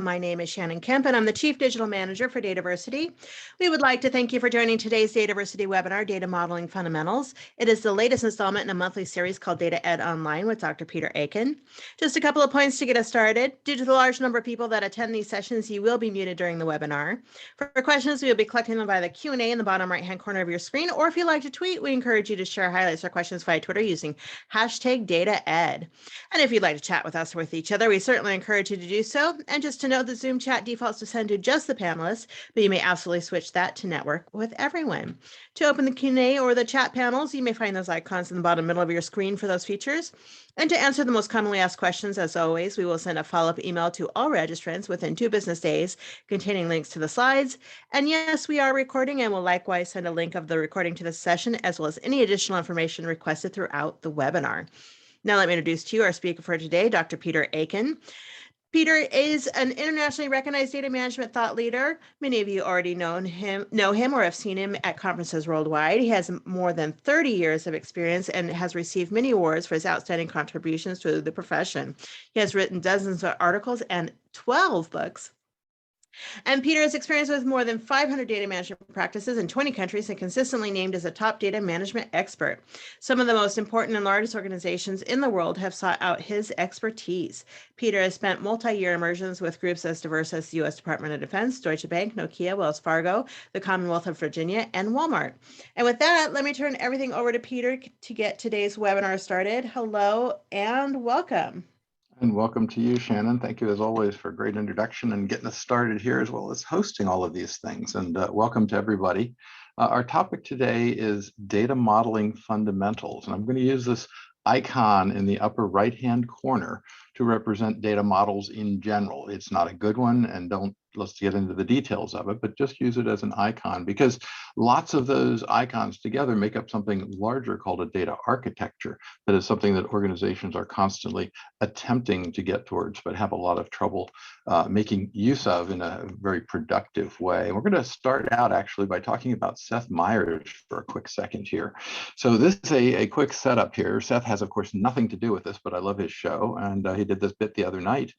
My name is Shannon Kemp, and I'm the Chief Digital Manager for Dataversity. We would like to thank you for joining today's Dataversity webinar, Data Modeling Fundamentals. It is the latest installment in a monthly series called Data Ed Online with Dr. Peter Aiken. Just a couple of points to get us started. Due to the large number of people that attend these sessions, you will be muted during the webinar. For questions, we will be collecting them by the Q&A in the bottom right-hand corner of your screen, or if you'd like to tweet, we encourage you to share highlights or questions via Twitter using hashtag #DataEd. And if you'd like to chat with us or with each other, we certainly encourage you to do so. And just to note, the Zoom chat defaults to send to just the panelists, but you may absolutely switch that to network with everyone. To open the Q&A or the chat panels, you may find those icons in the bottom middle of your screen for those features. And to answer the most commonly asked questions, as always, we will send a follow-up email to all registrants within 2 business days containing links to the slides. And yes, we are recording and will likewise send a link of the recording to this session, as well as any additional information requested throughout the webinar. Now let me introduce to you our speaker for today, Dr. Peter Aiken. Peter is an internationally recognized data management thought leader. Many of you already know him or have seen him at conferences worldwide. He has more than 30 years of experience and has received many awards for his outstanding contributions to the profession. He has written dozens of articles and 12 books. And Peter has experience with more than 500 data management practices in 20 countries and consistently named as a top data management expert. Some of the most important and largest organizations in the world have sought out his expertise. Peter has spent multi-year immersions with groups as diverse as the U.S. Department of Defense, Deutsche Bank, Nokia, Wells Fargo, the Commonwealth of Virginia, and Walmart. And with that, let me turn everything over to Peter to get today's webinar started. Hello and welcome. And welcome to you, Shannon. Thank you, as always, for a great introduction and getting us started here, as well as hosting all of these things. And welcome to everybody. Our topic today is data modeling fundamentals. And I'm going to use this icon in the upper right-hand corner to represent data models in general. It's not a good one, and let's get into the details of it, but just use it as an icon, because lots of those icons together make up something larger called a data architecture. That is something that organizations are constantly attempting to get towards, but have a lot of trouble making use of in a very productive way. And we're going to start out actually by talking about Seth Meyers for a quick second here. So this is a quick setup here. Seth has, of course, nothing to do with this, but I love his show, and he did this bit the other night,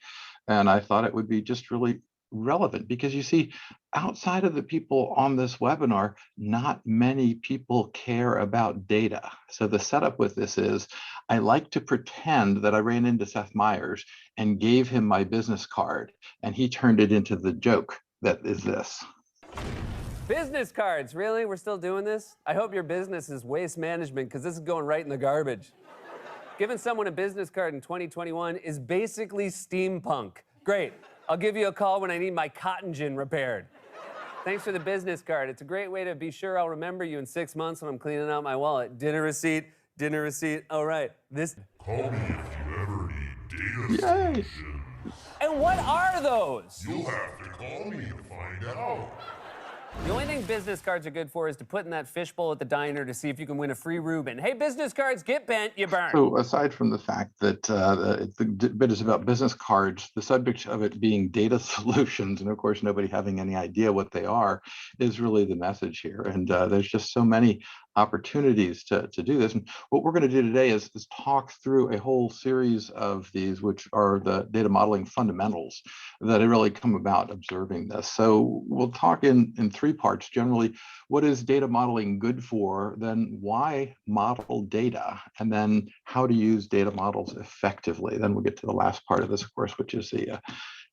and I thought it would be just really relevant, because you see, outside of the people on this webinar, not many people care about data. So the setup with this is, I like to pretend that I ran into Seth Meyers and gave him my business card, and he turned it into the joke that is this. Business cards, really? We're still doing this? I hope your business is waste management, because this is going right in the garbage. Giving someone a business card in 2021 is basically steampunk. Great. I'll give you a call when I need my cotton gin repaired. Thanks for the business card. It's a great way to be sure I'll remember you in 6 months when I'm cleaning out my wallet. Dinner receipt, dinner receipt. Oh, right. This. Call me if you ever need data solutions. And what are those? You'll have to call me to find out. The only thing business cards are good for is to put in that fishbowl at the diner to see if you can win a free Reuben. Hey, business cards, get bent, you burn. So aside from the fact that the bit is about business cards, the subject of it being data solutions, and of course nobody having any idea what they are, is really the message here. And there's just so many opportunities to do this. And what we're going to do today is talk through a whole series of these, which are the data modeling fundamentals that really come about observing this. So we'll talk in 3 parts. Generally, what is data modeling good for? Then why model data? And then how to use data models effectively. Then we'll get to the last part of this, of course, which is the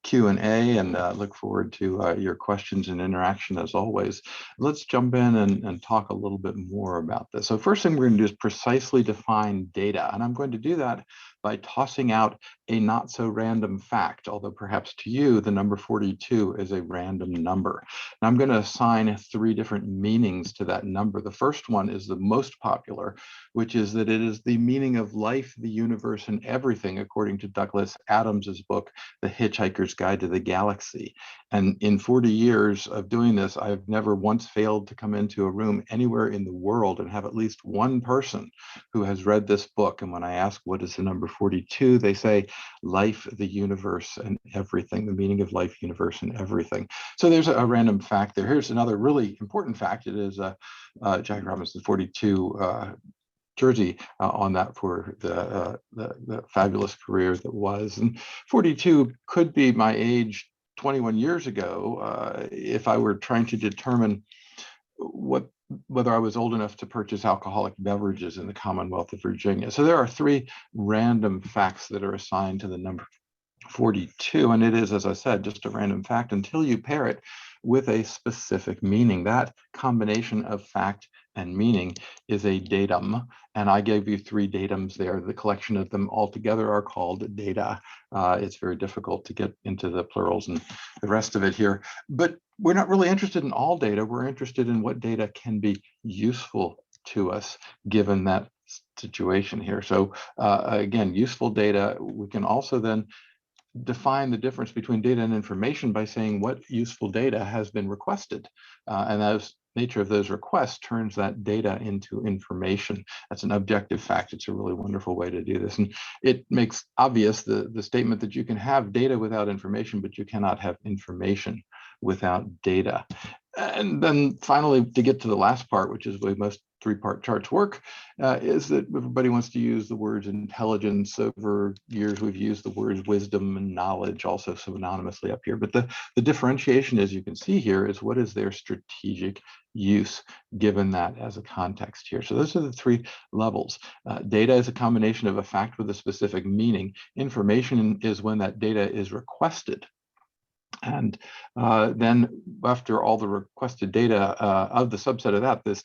Q&A, and look forward to your questions and interaction as always. Let's jump in and talk a little bit more about this. So first thing we're going to do is precisely define data, and I'm going to do that by tossing out a not so random fact, although perhaps to you the number 42 is a random number. Now I'm going to assign 3 different meanings to that number. The first one is the most popular, which is that it is the meaning of life, the universe, and everything, according to Douglas Adams's book, The Hitchhiker's Guide to the Galaxy. And in 40 years of doing this, I've never once failed to come into a room anywhere in the world and have at least one person who has read this book. And when I ask what is the number 42, they say life, the universe, and everything, the meaning of life, universe, and everything. So there's a random fact there. Here's another really important fact. It is Jackie Robinson's 42 jersey on that for the fabulous career that was. And 42 could be my age 21 years ago, if I were trying to determine whether I was old enough to purchase alcoholic beverages in the Commonwealth of Virginia. So there are 3 random facts that are assigned to the number 42, and it is, as I said, just a random fact until you pair it with a specific meaning. That combination of fact and meaning is a datum, and I gave you 3 datums there. The collection of them all together are called data. It's very difficult to get into the plurals and the rest of it here, but we're not really interested in all data. We're interested in what data can be useful to us given that situation here. So again, useful data. We can also then define the difference between data and information by saying what useful data has been requested. And the nature of those requests turns that data into information. That's an objective fact. It's a really wonderful way to do this. And it makes obvious the statement that you can have data without information, but you cannot have information without data. And then finally, to get to the last part, which is the way most 3-part charts work, is that everybody wants to use the words intelligence. Over years, we've used the words wisdom and knowledge also synonymously up here. But the differentiation, as you can see here, is what is their strategic use given that as a context here. So those are the 3 levels. Data is a combination of a fact with a specific meaning. Information is when that data is requested. And then after all the requested data of the subset of that, this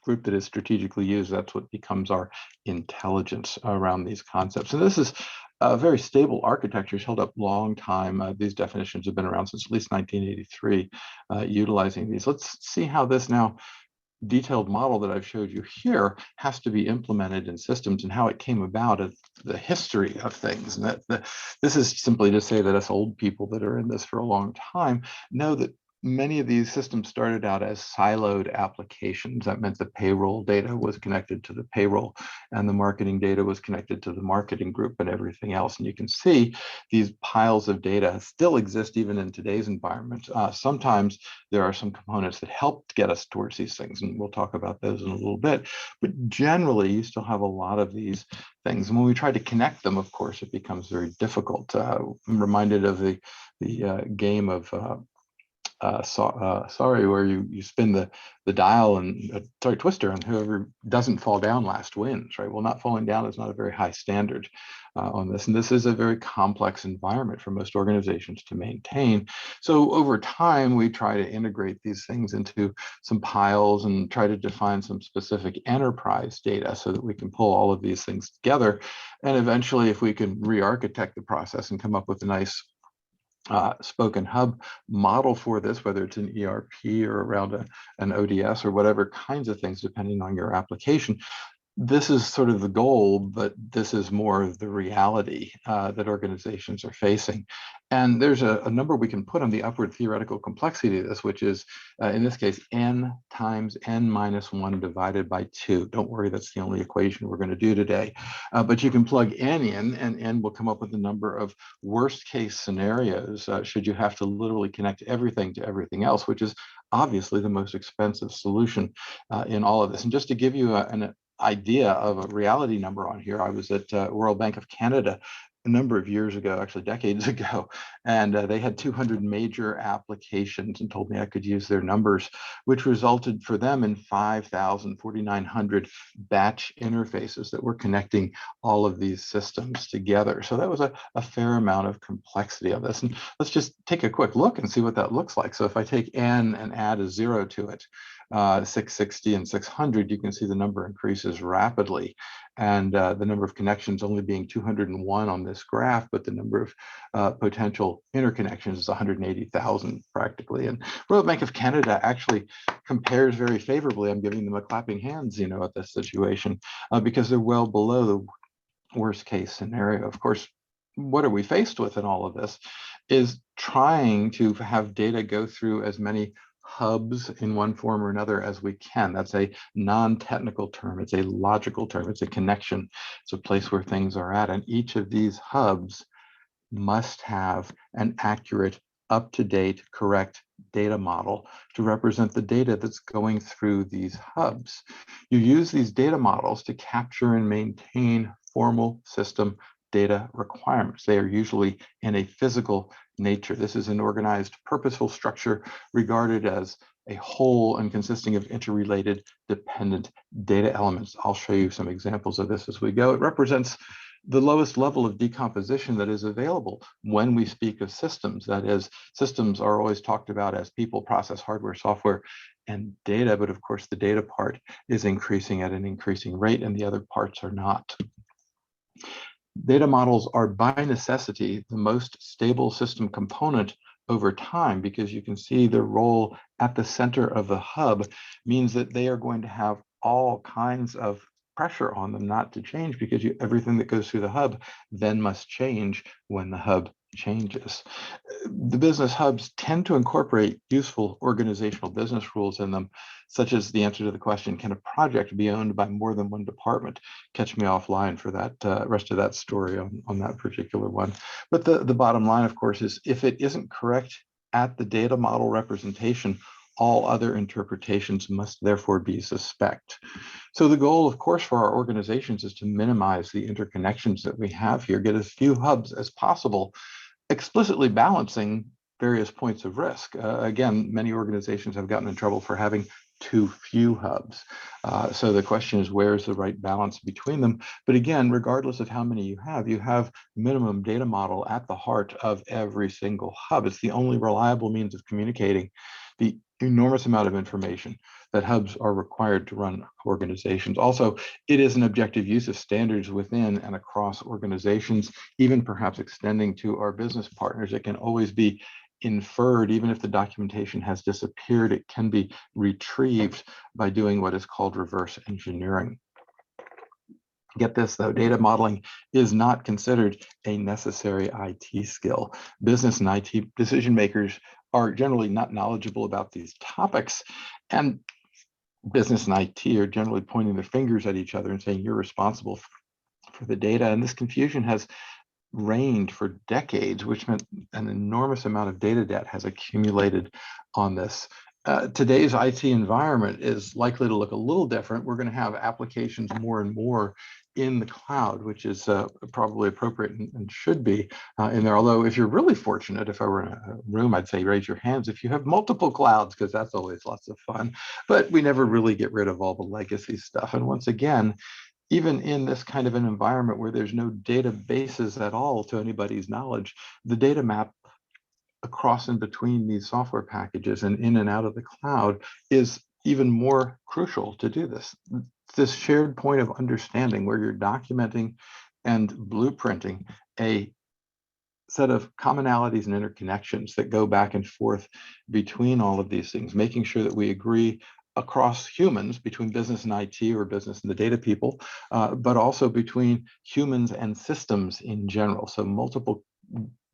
group that is strategically used, that's what becomes our intelligence around these concepts. And this is a very stable architecture. It's held up a long time. These definitions have been around since at least 1983, utilizing these. Let's see how this now detailed model that I've showed you here has to be implemented in systems and how it came about, the history of things. And this is simply to say that us old people that are in this for a long time know that many of these systems started out as siloed applications. That meant the payroll data was connected to the payroll and the marketing data was connected to the marketing group and everything else. And you can see these piles of data still exist even in today's environment. Sometimes there are some components that help get us towards these things, and we'll talk about those in a little bit. But generally, you still have a lot of these things. And when we try to connect them, of course, it becomes very difficult. I'm reminded of the game of sorry, where you spin the dial and twister, and whoever doesn't fall down last wins, right? Well, not falling down is not a very high standard on this, and this is a very complex environment for most organizations to maintain. So over time, we try to integrate these things into some piles and try to define some specific enterprise data so that we can pull all of these things together. And eventually, if we can re-architect the process and come up with a nice spoken hub model for this, whether it's an ERP or around an ODS or whatever kinds of things, depending on your application. This is sort of the goal, but this is more of the reality that organizations are facing. And there's a number we can put on the upward theoretical complexity of this, which is, in this case, n times n minus 1 divided by 2. Don't worry, that's the only equation we're going to do today. But you can plug n in, and n will come up with a number of worst case scenarios should you have to literally connect everything to everything else, which is obviously the most expensive solution in all of this. And just to give you an idea of a reality number on here, I was at Royal Bank of Canada a number of years ago, actually decades ago, and they had 200 major applications and told me I could use their numbers, which resulted for them in 4,900 batch interfaces that were connecting all of these systems together. So that was a fair amount of complexity of this. And let's just take a quick look and see what that looks like. So if I take n and add a 0 to it, 660 and 600, you can see the number increases rapidly. And the number of connections only being 201 on this graph, but the number of potential interconnections is 180,000 practically. And Royal Bank of Canada actually compares very favorably. I'm giving them a clapping hands, at this situation, because they're well below the worst case scenario. Of course, what are we faced with in all of this is trying to have data go through as many hubs in one form or another as we can. That's a non-technical term. It's a logical term. It's a connection. It's a place where things are at. And each of these hubs must have an accurate, up-to-date, correct data model to represent the data that's going through these hubs. You use these data models to capture and maintain formal system data requirements. They are usually in a physical nature. This is an organized, purposeful structure regarded as a whole and consisting of interrelated, dependent data elements. I'll show you some examples of this as we go. It represents the lowest level of decomposition that is available when we speak of systems. That is, systems are always talked about as people, process, hardware, software, and data, but of course the data part is increasing at an increasing rate and the other parts are not. Data models are by necessity the most stable system component over time, because you can see their role at the center of the hub means that they are going to have all kinds of pressure on them not to change, because everything that goes through the hub then must change when the hub changes. The business hubs tend to incorporate useful organizational business rules in them, such as the answer to the question, can a project be owned by more than one department? Catch me offline for that rest of that story on that particular one. But the bottom line, of course, is if it isn't correct at the data model representation, all other interpretations must therefore be suspect. So the goal, of course, for our organizations is to minimize the interconnections that we have here, get as few hubs as possible, explicitly balancing various points of risk. Again, many organizations have gotten in trouble for having too few hubs. So the question is, where's the right balance between them? But again, regardless of how many you have minimum data model at the heart of every single hub. It's the only reliable means of communicating the enormous amount of information that hubs are required to run organizations. Also, it is an objective use of standards within and across organizations, even perhaps extending to our business partners. It can always be inferred, even if the documentation has disappeared, it can be retrieved by doing what is called reverse engineering. Get this though, data modeling is not considered a necessary IT skill. Business and IT decision makers are generally not knowledgeable about these topics, and business and IT are generally pointing their fingers at each other and saying you're responsible for the data. And this confusion has reigned for decades, which meant an enormous amount of data debt has accumulated on this. Today's IT environment is likely to look a little different. We're going to have applications more and more in the cloud, which is probably appropriate and should be in there. Although if you're really fortunate, if I were in a room, I'd say raise your hands if you have multiple clouds, because that's always lots of fun. But we never really get rid of all the legacy stuff. And once again, even in this kind of an environment where there's no databases at all to anybody's knowledge, the data map across and between these software packages and in and out of the cloud is even more crucial to do this. This shared point of understanding where you're documenting and blueprinting a set of commonalities and interconnections that go back and forth between all of these things, making sure that we agree across humans, between business and IT or business and the data people, but also between humans and systems in general. So multiple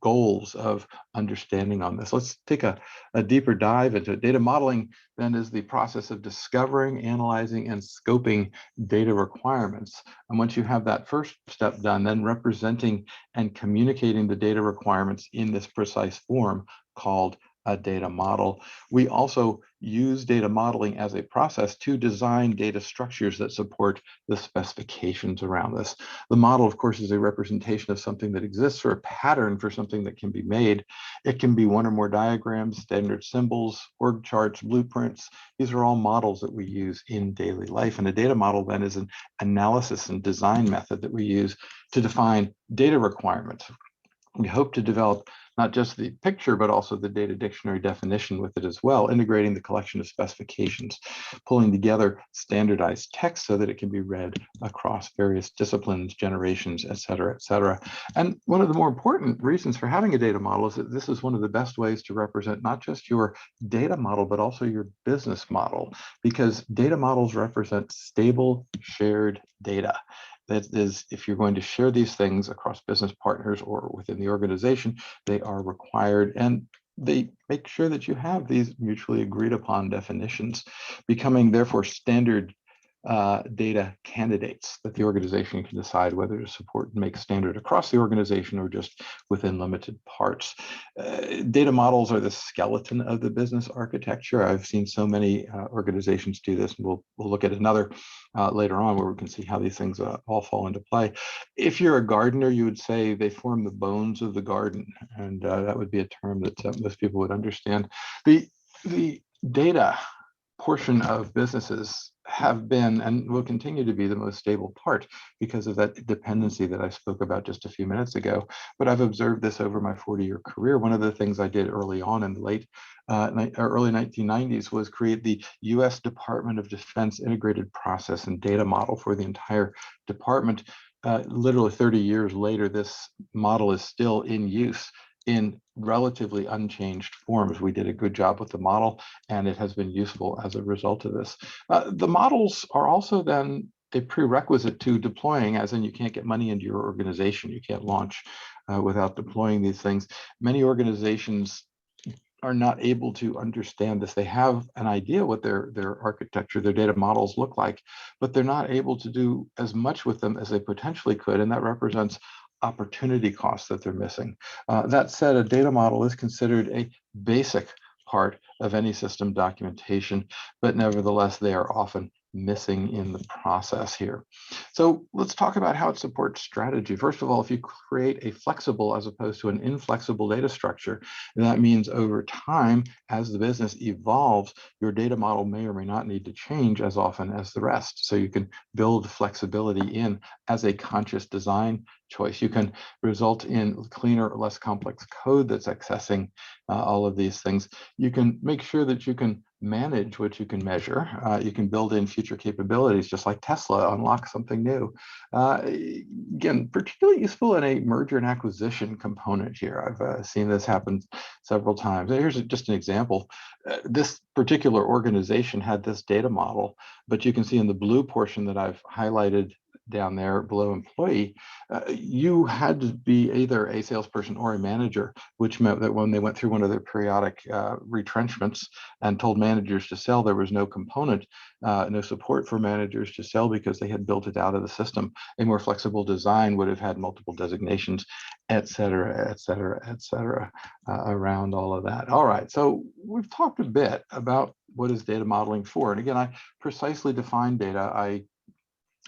goals of understanding on this. Let's take a deeper dive into it. Data modeling then is the process of discovering, analyzing, and scoping data requirements. And once you have that first step done, then representing and communicating the data requirements in this precise form called a data model. We also use data modeling as a process to design data structures that support the specifications around this. The model, of course, is a representation of something that exists or a pattern for something that can be made. It can be one or more diagrams, standard symbols, org charts, blueprints. These are all models that we use in daily life. And a data model then is an analysis and design method that we use to define data requirements. We hope to develop not just the picture, but also the data dictionary definition with it as well, integrating the collection of specifications, pulling together standardized text so that it can be read across various disciplines, generations, et cetera, et cetera. And one of the more important reasons for having a data model is that this is one of the best ways to represent not just your data model, but also your business model, because data models represent stable, shared data. That is, if you're going to share these things across business partners or within the organization, they are required, and they make sure that you have these mutually agreed upon definitions, becoming therefore standard data candidates that the organization can decide whether to support and make standard across the organization or just within limited parts. Data models are the skeleton of the business architecture. I've seen so many organizations do this, and we'll look at another later on where we can see how these things all fall into play. If you're a gardener, you would say they form the bones of the garden, and that would be a term that most people would understand. The data portion of businesses have been and will continue to be the most stable part because of that dependency that I spoke about just a few minutes ago. But I've observed this over my 40-year career. One of the things I did early on in the early 1990s was create the U.S. Department of Defense Integrated Process and Data Model for the entire department. Literally 30 years later, this model is still in use in relatively unchanged forms. We did a good job with the model, and it has been useful as a result of this. The models are also then a prerequisite to deploying, as in you can't get money into your organization. You can't launch without deploying these things. Many organizations are not able to understand this. They have an idea what their architecture, their data models look like, but they're not able to do as much with them as they potentially could, and that represents opportunity costs that they're missing. That said, a data model is considered a basic part of any system documentation, but nevertheless, they are often missing in the process here. So let's talk about how it supports strategy. First of all, if you create a flexible as opposed to an inflexible data structure, that means over time, as the business evolves, your data model may or may not need to change as often as the rest. So you can build flexibility in as a conscious design choice. You can result in cleaner, less complex code that's accessing all of these things. You can make sure that you can manage what you can measure. You can build in future capabilities, just like Tesla, unlock something new. Again, particularly useful in a merger and acquisition component here. I've seen this happen several times. Here's just an example. This particular organization had this data model, but you can see in the blue portion that I've highlighted down there below employee, you had to be either a salesperson or a manager, which meant that when they went through one of their periodic retrenchments and told managers to sell, there was no component, no support for managers to sell because they had built it out of the system. A more flexible design would have had multiple designations, et cetera, et cetera, et cetera, around all of that. All right, so we've talked a bit about what is data modeling for. And again, I precisely define data. I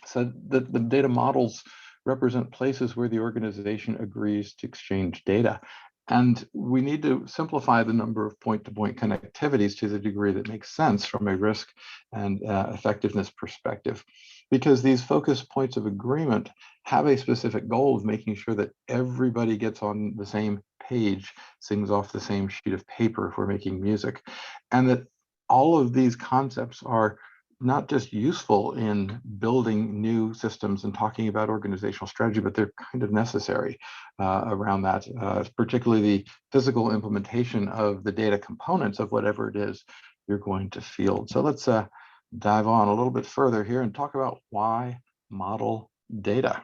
said that the data models represent places where the organization agrees to exchange data. And we need to simplify the number of point-to-point connectivities to the degree that makes sense from a risk and effectiveness perspective, because these focus points of agreement have a specific goal of making sure that everybody gets on the same page, sings off the same sheet of paper if we're making music, and that all of these concepts are not just useful in building new systems and talking about organizational strategy, but they're kind of necessary around that, particularly the physical implementation of the data components of whatever it is you're going to field. So let's dive on a little bit further here and talk about why model data.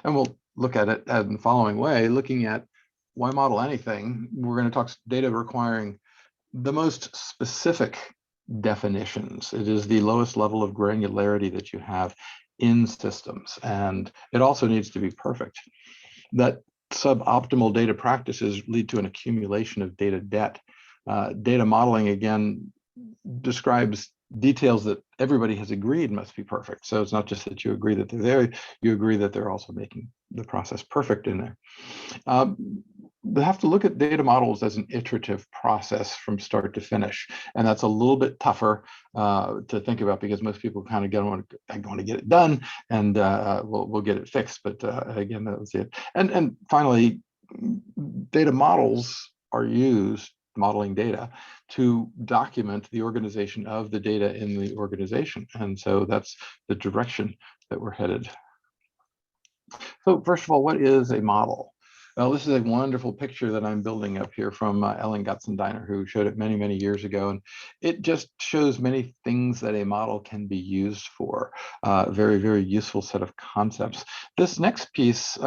And we'll look at it in the following way, looking at why model anything. We're going to talk data requiring the most specific definitions. It is the lowest level of granularity that you have in systems, and it also needs to be perfect. That suboptimal data practices lead to an accumulation of data debt. Data modeling, again, describes details that everybody has agreed must be perfect. So it's not just that you agree that they're there, you agree that they're also making the process perfect in there. We have to look at data models as an iterative process from start to finish. And that's a little bit tougher to think about because most people kind of want to get it done and we'll get it fixed. But again, that's it. And finally, data models are used, modeling data, to document the organization of the data in the organization. And so that's the direction that we're headed. So first of all, what is a model? Well, this is a wonderful picture that I'm building up here from Ellen Gutzendiner, who showed it many, many years ago. And it just shows many things that a model can be used for. Very, very useful set of concepts. This next piece,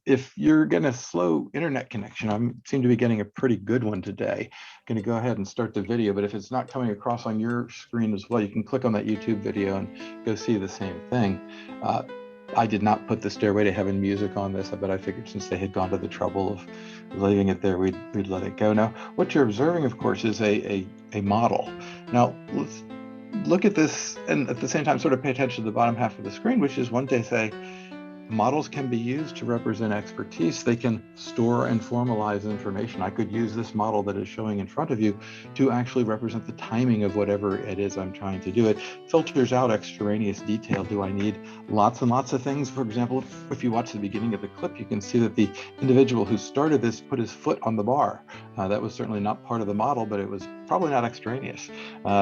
if you're going to slow internet connection, I seem to be getting a pretty good one today. I'm going to go ahead and start the video, but if it's not coming across on your screen as well, you can click on that YouTube video and go see the same thing. I did not put the Stairway to Heaven music on this, but I figured since they had gone to the trouble of leaving it there, we'd let it go. Now, what you're observing, of course, is a model. Now, let's look at this and at the same time sort of pay attention to the bottom half of the screen, which is one day say, models can be used to represent expertise. They can store and formalize information. I could use this model that is showing in front of you to actually represent the timing of whatever it is I'm trying to do. It filters out extraneous detail. Do I need lots and lots of things? For example, if you watch the beginning of the clip, you can see that the individual who started this put his foot on the bar. That was certainly not part of the model, but it was probably not extraneous.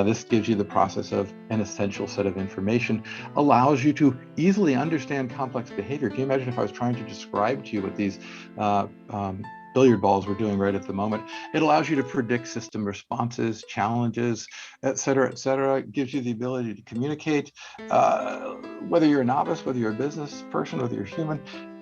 This gives you the process of an essential set of information, allows you to easily understand complex behavior. Can you imagine if I was trying to describe to you what these billiard balls we're doing right at the moment? It allows you to predict system responses, challenges, et cetera, et cetera. It gives you the ability to communicate, whether you're a novice, whether you're a business person, whether you're human.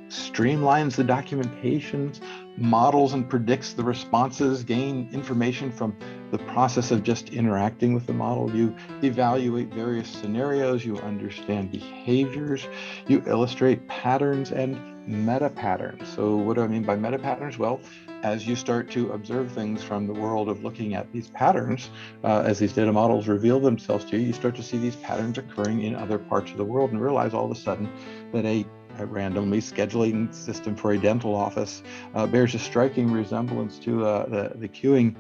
Streamlines the documentations, models and predicts the responses, gain information from the process of just interacting with the model. You evaluate various scenarios, you understand behaviors, you illustrate patterns and meta patterns. So what do I mean by meta patterns? Well, as you start to observe things from the world of looking at these patterns, as these data models reveal themselves to you, you start to see these patterns occurring in other parts of the world and realize all of a sudden that a randomly scheduling system for a dental office bears a striking resemblance to the queuing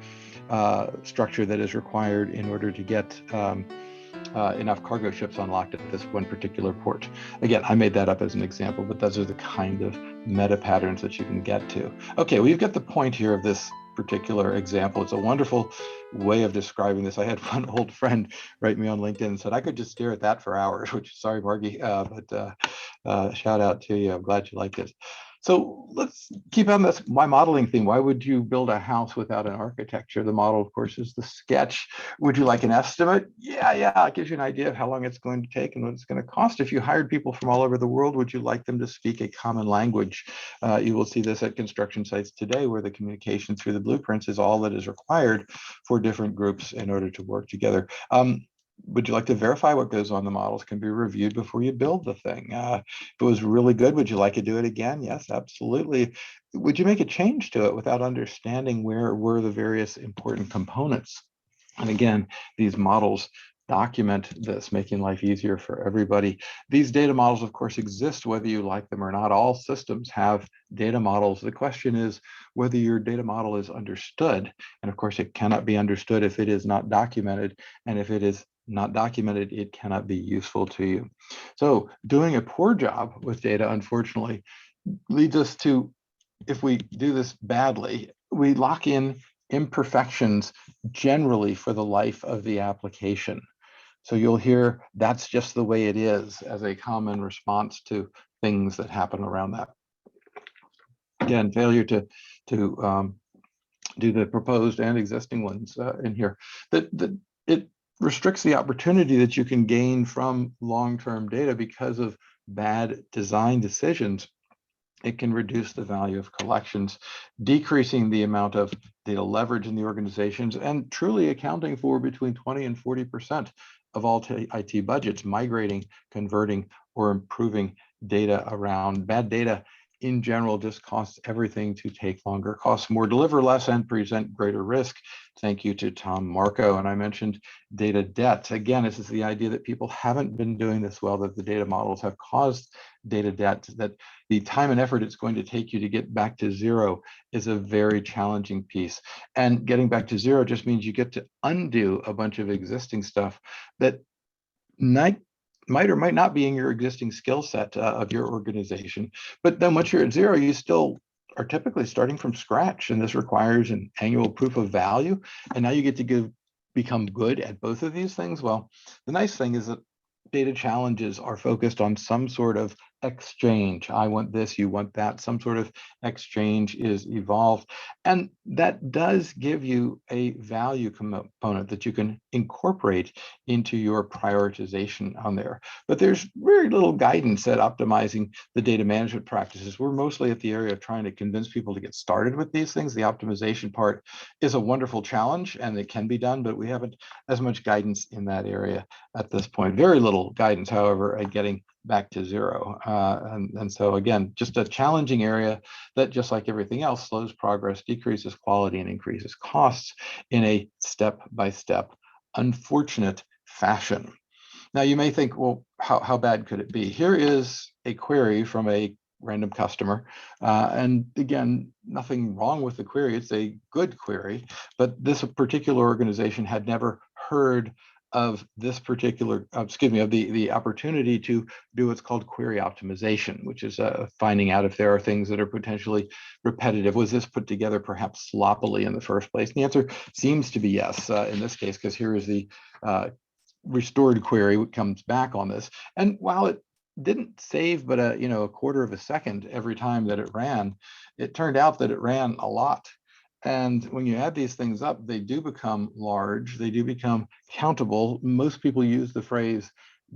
structure that is required in order to get enough cargo ships unlocked at this one particular port. Again, I made that up as an example, but those are the kind of meta patterns that you can get to. Okay, we've got the point here of this particular example. It's a wonderful way of describing this. I had one old friend write me on LinkedIn and said, I could just stare at that for hours, which, sorry, Margie, but shout out to you. I'm glad you liked it. So let's keep on this my modeling theme. Why would you build a house without an architecture? The model, of course, is the sketch. Would you like an estimate? Yeah, it gives you an idea of how long it's going to take and what it's going to cost. If you hired people from all over the world, would you like them to speak a common language? You will see this at construction sites today, where the communication through the blueprints is all that is required for different groups in order to work together. Would you like to verify what goes on? The models can be reviewed before you build the thing. If it was really good, would you like to do it again? Yes, absolutely. Would you make a change to it without understanding where were the various important components? And again, these models document this, making life easier for everybody. These data models, of course, exist whether you like them or not. All systems have data models. The question is whether your data model is understood. And of course, it cannot be understood if it is not documented. And if it is not documented, it cannot be useful to you. So doing a poor job with data, unfortunately, leads us to, if we do this badly, we lock in imperfections generally for the life of the application. So you'll hear that's just the way it is as a common response to things that happen around that. Again, failure to do the proposed and existing ones in here. It restricts the opportunity that you can gain from long-term data because of bad design decisions. It can reduce the value of collections, decreasing the amount of data leverage in the organizations, and truly accounting for between 20 and 40% of all IT budgets, migrating, converting, or improving data around. Bad data in general just costs everything to take longer, costs more, deliver less, and present greater risk. Thank you to Tom Marco. And I mentioned data debt. Again, this is the idea that people haven't been doing this well, that the data models have caused data debt, that the time and effort it's going to take you to get back to zero is a very challenging piece. And getting back to zero just means you get to undo a bunch of existing stuff that might or might not be in your existing skill set of your organization. But then once you're at zero, you still are typically starting from scratch. And this requires an annual proof of value. And now you get to become good at both of these things. Well, the nice thing is that data challenges are focused on some sort of exchange. I want this, you want that. Some sort of exchange is evolved. And that does give you a value component that you can incorporate into your prioritization on there. But there's very little guidance at optimizing the data management practices. We're mostly at the area of trying to convince people to get started with these things. The optimization part is a wonderful challenge and it can be done, but we haven't as much guidance in that area at this point. Very little guidance, however, at getting back to zero. And so again, just a challenging area that, just like everything else, slows progress, decreases quality, and increases costs in a step-by-step, unfortunate fashion. Now you may think, well, how bad could it be? Here is a query from a random customer. And again, nothing wrong with the query. It's a good query, but this particular organization had never heard of this particular, of the opportunity to do what's called query optimization, which is finding out if there are things that are potentially repetitive. Was this put together perhaps sloppily in the first place? And the answer seems to be yes in this case, because here is the restored query which comes back on this. And while it didn't save but a quarter of a second every time that it ran, it turned out that it ran a lot. And when you add these things up, they do become large, they do become countable. Most people use the phrase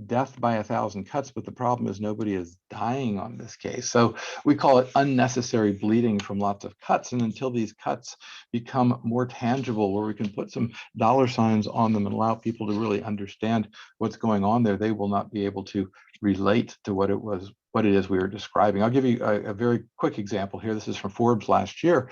death by 1,000 cuts, but the problem is nobody is dying on this case. So we call it unnecessary bleeding from lots of cuts. And until these cuts become more tangible, where we can put some dollar signs on them and allow people to really understand what's going on there, they will not be able to relate to what it is we were describing. I'll give you a very quick example here. This is from Forbes last year.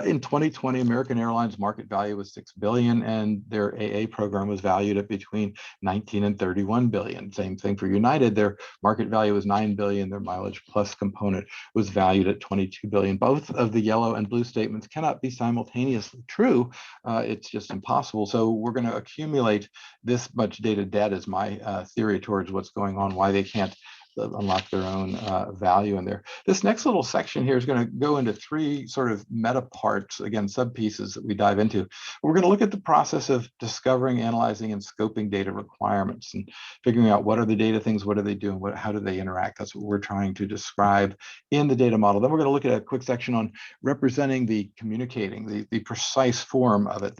In 2020, American Airlines market value was $6 billion, and their AA program was valued at between 19 and 31 billion. Same thing for United. Their market value was 9 billion. Their mileage plus component was valued at 22 billion. Both of the yellow and blue statements cannot be simultaneously true. It's just impossible. So we're going to accumulate this much data debt, is my theory towards what's going on, why they can't unlock their own value in there. This next little section here is going to go into three sort of meta parts, again, sub pieces that we dive into. We're going to look at the process of discovering, analyzing, and scoping data requirements and figuring out what are the data things, what are they doing, how do they interact. That's what we're trying to describe in the data model. Then we're going to look at a quick section on representing the communicating, the precise form of it,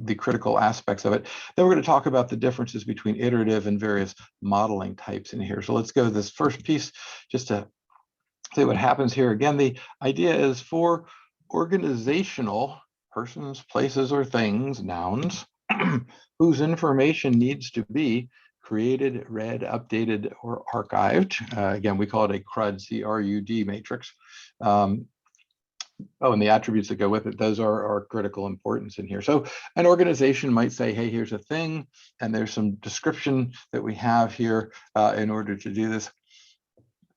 the critical aspects of it. Then we're going to talk about the differences between iterative and various modeling types in here. So let's go to this first piece just to see what happens here. Again, the idea is for organizational persons, places, or things, nouns, whose information needs to be created, read, updated, or archived. Again, we call it a CRUD, C-R-U-D matrix. Oh, and the attributes that go with it, those are critical importance in here. So an organization might say, hey, here's a thing, and there's some description that we have here in order to do this.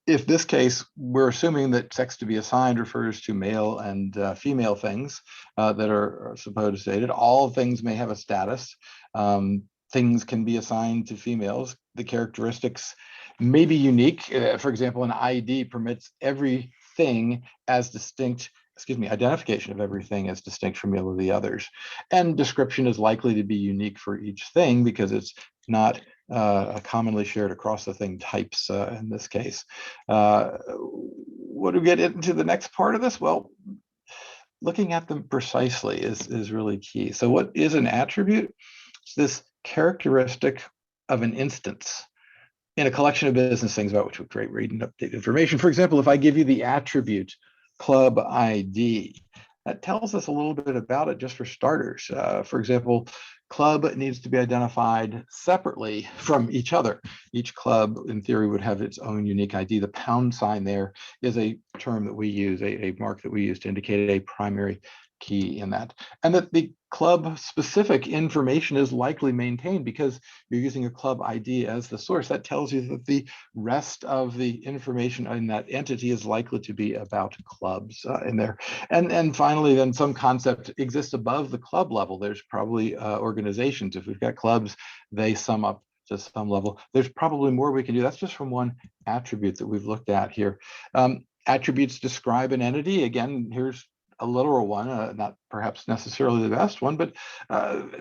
If this case, we're assuming that sex to be assigned refers to male and female things that are supposed stated. All things may have a status. Things can be assigned to females. The characteristics may be unique. For example, an ID permits everything as distinct, identification of everything as distinct from all of the others. And description is likely to be unique for each thing because it's not commonly shared across the thing types in this case. What do we get into the next part of this? Well, looking at them precisely is really key. So what is an attribute? It's this characteristic of an instance in a collection of business things about which we create, read, and update information. For example, if I give you the attribute club ID, that tells us a little bit about it just for starters. For example, club needs to be identified separately from each other. Each club, in theory, would have its own unique ID. The pound sign there is a term that we use, a mark that we use to indicate a primary key in that. And that the club specific information is likely maintained because you're using a club ID as the source. That tells you that the rest of the information in that entity is likely to be about clubs in there. And finally, then some concept exists above the club level. There's probably organizations. If we've got clubs, they sum up to some level. There's probably more we can do. That's just from one attribute that we've looked at here. Attributes describe an entity. Again, here's a literal one, not perhaps necessarily the best one, but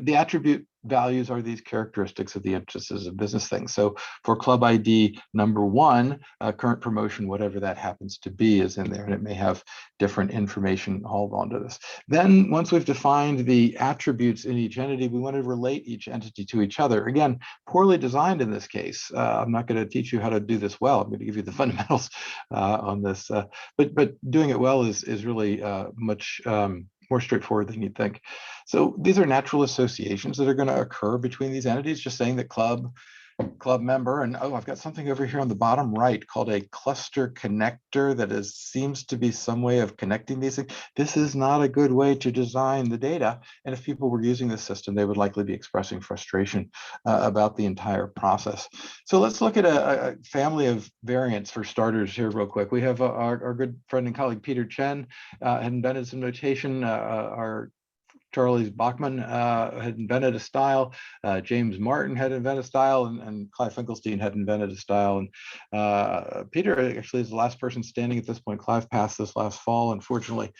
the attribute values are these characteristics of the instances of business things. So for club ID number 1, current promotion, whatever that happens to be, is in there, and it may have different information hauled onto this. Then once we've defined the attributes in each entity, we want to relate each entity to each other. Again, poorly designed in this case. I'm not going to teach you how to do this well. I'm going to give you the fundamentals on this, but doing it well is really much more straightforward than you'd think. So these are natural associations that are going to occur between these entities, just saying that club member, and oh, I've got something over here on the bottom right called a cluster connector that seems to be some way of connecting these things. This is not a good way to design the data. And if people were using this system, they would likely be expressing frustration about the entire process. So let's look at a family of variants for starters here real quick. We have our good friend and colleague, Peter Chen, had invented some notation. Our Charles Bachman had invented a style. James Martin had invented a style, and Clive Finkelstein had invented a style. And Peter actually is the last person standing at this point. Clive passed this last fall, unfortunately.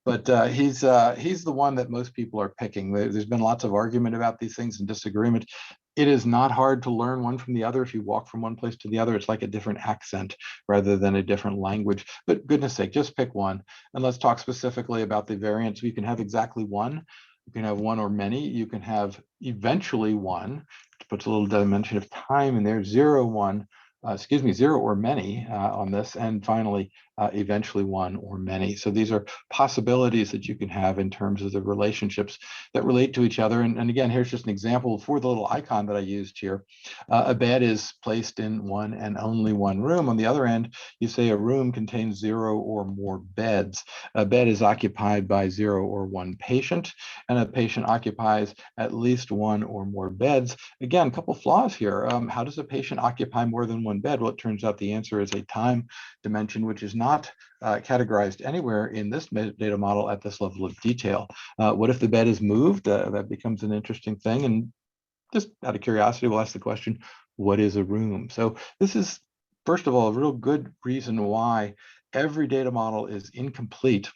But he's the one that most people are picking. There's been lots of argument about these things and disagreement. It is not hard to learn one from the other. If you walk from one place to the other, it's like a different accent rather than a different language. But goodness sake, just pick one. And let's talk specifically about the variants. You can have exactly one. You can have one or many. You can have eventually one, which puts a little dimension of time in there, 0 or many on this, and finally, eventually one or many. So these are possibilities that you can have in terms of the relationships that relate to each other. And again, here's just an example for the little icon that I used here. A bed is placed in one and only one room. On the other end, you say a room contains 0 or more beds. A bed is occupied by 0 or 1 patient, and a patient occupies at least 1 or more beds. Again, a couple flaws here. How does a patient occupy more than one bed? Well, it turns out the answer is a time dimension, which is not categorized anywhere in this data model at this level of detail. What if the bed is moved? That becomes an interesting thing. And just out of curiosity, we'll ask the question, what is a room? So this is, first of all, a real good reason why every data model is incomplete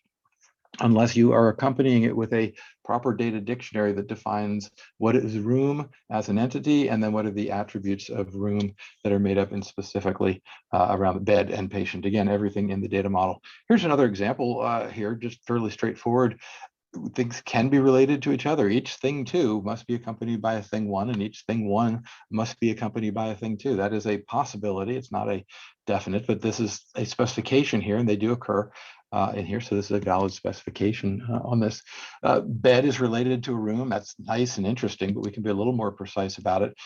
unless you are accompanying it with a proper data dictionary that defines what is room as an entity, and then what are the attributes of room that are made up in specifically around the bed and patient. Again, everything in the data model. Here's another example here, just fairly straightforward. Things can be related to each other. Each thing 2 must be accompanied by a thing 1, and each thing 1 must be accompanied by a thing 2. That is a possibility. It's not a definite, but this is a specification here, and they do occur in here. So this is a valid specification on this. Bed is related to a room. That's nice and interesting, but we can be a little more precise about it.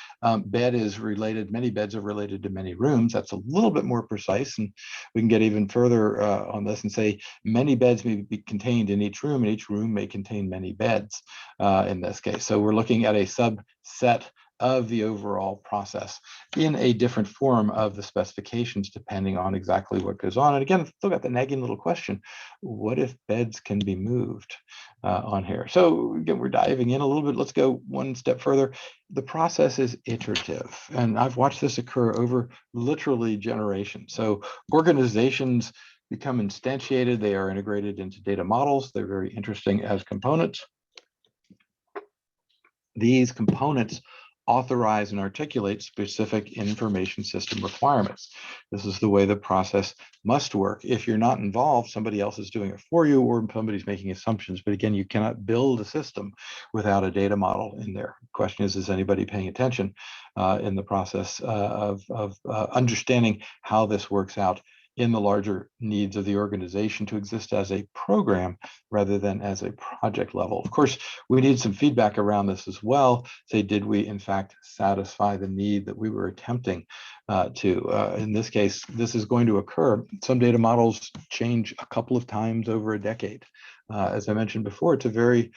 Bed is related, many beds are related to many rooms. That's a little bit more precise, and we can get even further on this and say many beds may be contained in each room, and each room may contain many beds in this case. So we're looking at a subset of the overall process in a different form of the specifications, depending on exactly what goes on. And again, still got the nagging little question, what if beds can be moved on here? So again, we're diving in a little bit. Let's go one step further. The process is iterative, and I've watched this occur over literally generations. So organizations become instantiated. They are integrated into data models. They're very interesting as components. These components authorize and articulate specific information system requirements. This is the way the process must work. If you're not involved, somebody else is doing it for you, or somebody's making assumptions. But again, you cannot build a system without a data model in there. The question is anybody paying attention in the process of understanding how this works out in the larger needs of the organization to exist as a program rather than as a project level. Of course, we need some feedback around this as well. Say, did we in fact satisfy the need that we were attempting to? In this case, this is going to occur. Some data models change a couple of times over a decade. As I mentioned before, it's a very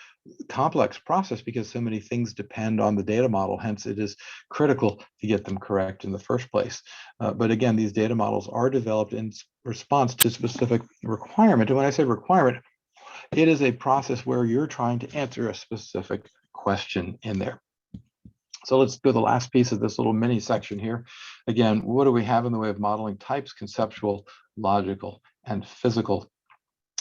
complex process because so many things depend on the data model. Hence, it is critical to get them correct in the first place. But again, these data models are developed in response to specific requirement. And when I say requirement, it is a process where you're trying to answer a specific question in there. So let's do the last piece of this little mini section here. Again, what do we have in the way of modeling types? Conceptual, logical, and physical.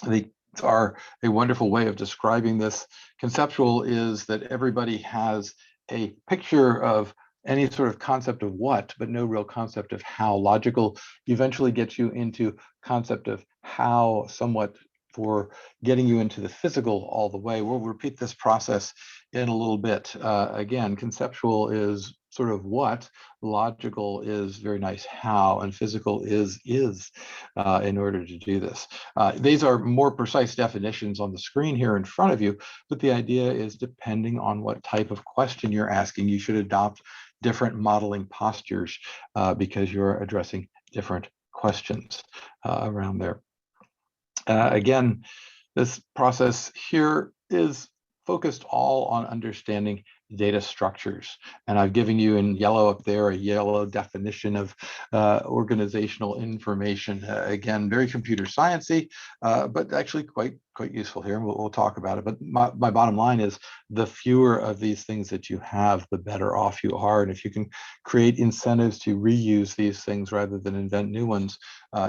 The are a wonderful way of describing this. Conceptual is that everybody has a picture of any sort of concept of what, but no real concept of how. Logical eventually gets you into concept of how, somewhat for getting you into the physical all the way. We'll repeat this process in a little bit. Again, conceptual is sort of what, logical is very nice how, and physical is in order to do this. These are more precise definitions on the screen here in front of you, but the idea is depending on what type of question you're asking, you should adopt different modeling postures because you're addressing different questions around there. Again, this process here is focused all on understanding data structures. And I've given you in yellow up there a yellow definition of organizational information. Again, very computer sciencey, but actually quite useful here. And we'll talk about it. But my bottom line is the fewer of these things that you have, the better off you are. And if you can create incentives to reuse these things rather than invent new ones,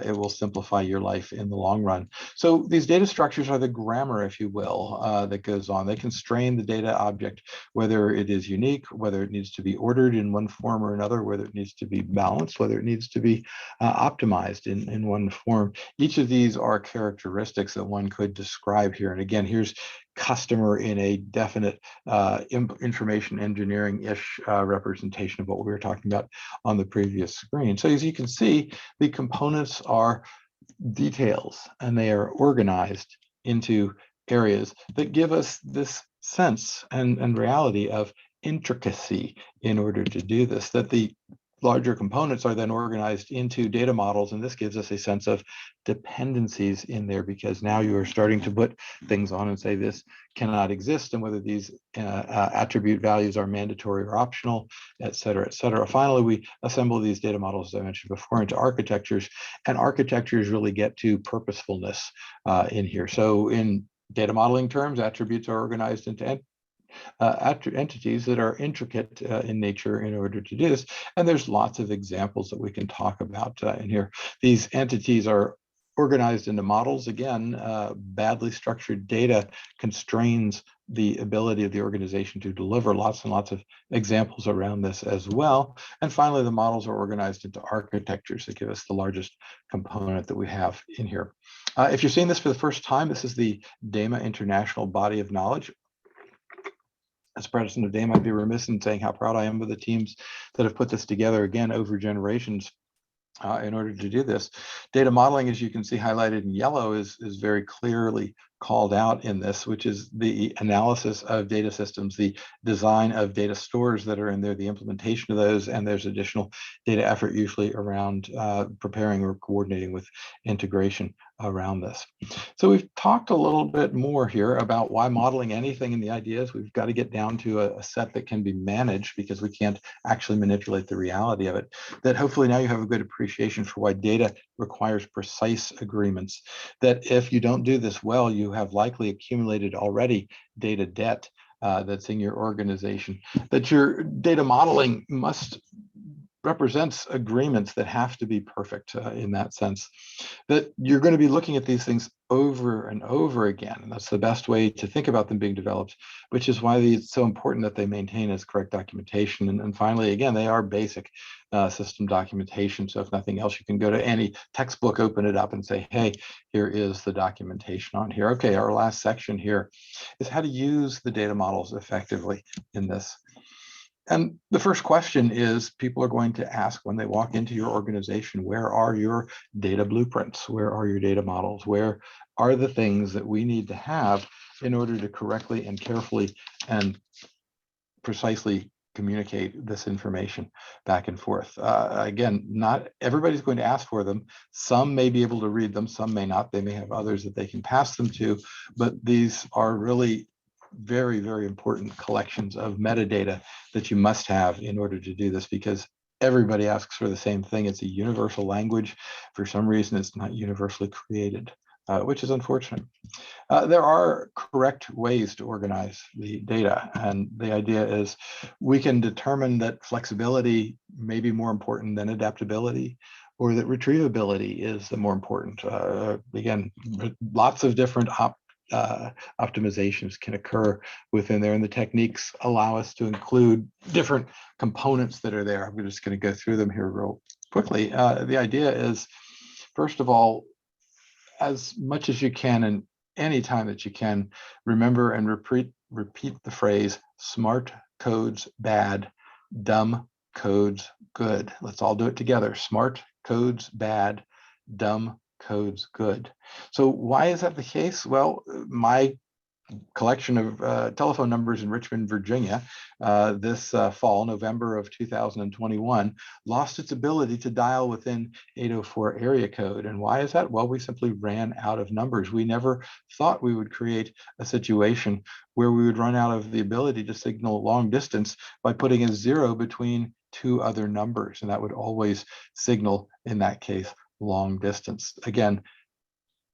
it will simplify your life in the long run. So these data structures are the grammar, if you will, that goes on. They constrain the data object, whether it is unique, whether it needs to be ordered in one form or another, whether it needs to be balanced, whether it needs to be optimized in one form. Each of these are characteristics that one could describe here. And again, here's customer in a definite information engineering-ish representation of what we were talking about on the previous screen. So as you can see, the components are details, and they are organized into areas that give us this sense and reality of intricacy in order to do this, that the larger components are then organized into data models, and this gives us a sense of dependencies in there, because now you are starting to put things on and say this cannot exist, and whether these attribute values are mandatory or optional, et cetera, et cetera. Finally, we assemble these data models, as I mentioned before, into architectures, and architectures really get to purposefulness in here. So in data modeling terms, attributes are organized into entities that are intricate in nature in order to do this. And there's lots of examples that we can talk about in here. These entities are organized into models. Again, badly structured data constrains the ability of the organization to deliver. Lots and lots of examples around this as well. And finally, the models are organized into architectures that give us the largest component that we have in here. If you're seeing this for the first time, this is the DAMA International Body of Knowledge. As president of DAMA, I'd be remiss in saying how proud I am of the teams that have put this together, again, over generations. In order to do this. Data modeling, as you can see highlighted in yellow, is very clearly called out in this, which is the analysis of data systems, the design of data stores that are in there, the implementation of those, and there's additional data effort usually around preparing or coordinating with integration around this. So we've talked a little bit more here about why modeling anything, and the idea is we've got to get down to a set that can be managed, because we can't actually manipulate the reality of it. That hopefully now you have a good appreciation for why data requires precise agreements, that if you don't do this well, you have likely accumulated already data debt that's in your organization, that your data modeling represents agreements that have to be perfect in that sense, that you're going to be looking at these things over and over again. And that's the best way to think about them being developed, which is why it's so important that they maintain as correct documentation. And finally, again, they are basic system documentation. So if nothing else, you can go to any textbook, open it up and say, hey, here is the documentation on here. Okay, our last section here is how to use the data models effectively in this. And the first question is people are going to ask when they walk into your organization, where are your data blueprints? Where are your data models? Where are the things that we need to have in order to correctly and carefully and precisely communicate this information back and forth? Again, not everybody's going to ask for them. Some may be able to read them, some may not. They may have others that they can pass them to, but these are really very, very important collections of metadata that you must have in order to do this, because everybody asks for the same thing. It's a universal language. For some reason, it's not universally created, which is unfortunate. There are correct ways to organize the data. And the idea is we can determine that flexibility may be more important than adaptability, or that retrievability is the more important. Again, lots of different optimizations can occur within there. And the techniques allow us to include different components that are there. I'm just going to go through them here real quickly. The idea is, first of all, as much as you can and any time that you can, remember and repeat the phrase, smart codes bad, dumb codes good. Let's all do it together. Smart codes bad, dumb codes good. So why is that the case? Well, my collection of telephone numbers in Richmond, Virginia, this fall, November of 2021, lost its ability to dial within 804 area code. And why is that? Well, we simply ran out of numbers. We never thought we would create a situation where we would run out of the ability to signal long distance by putting a 0 between two other numbers. And that would always signal, in that case, long distance. Again,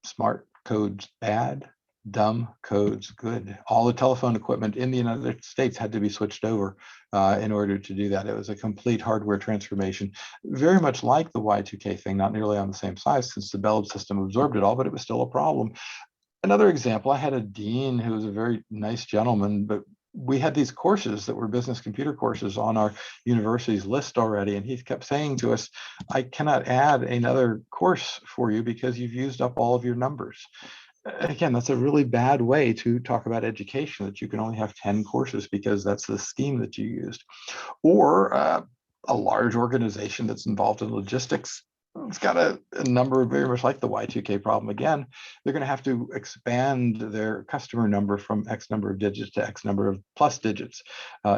smart codes bad, dumb codes good. All the telephone equipment in the United States had to be switched over in order to do that. It was a complete hardware transformation, very much like the Y2K thing, not nearly on the same size since the Bell system absorbed it all, but it was still a problem. Another example, I had a dean who was a very nice gentleman, but we had these courses that were business computer courses on our university's list already. And he kept saying to us, I cannot add another course for you because you've used up all of your numbers. Again, that's a really bad way to talk about education, that you can only have 10 courses because that's the scheme that you used. Or a large organization that's involved in logistics, it's got a number very much like the Y2K problem. Again, they're going to have to expand their customer number from X number of digits to X number of plus digits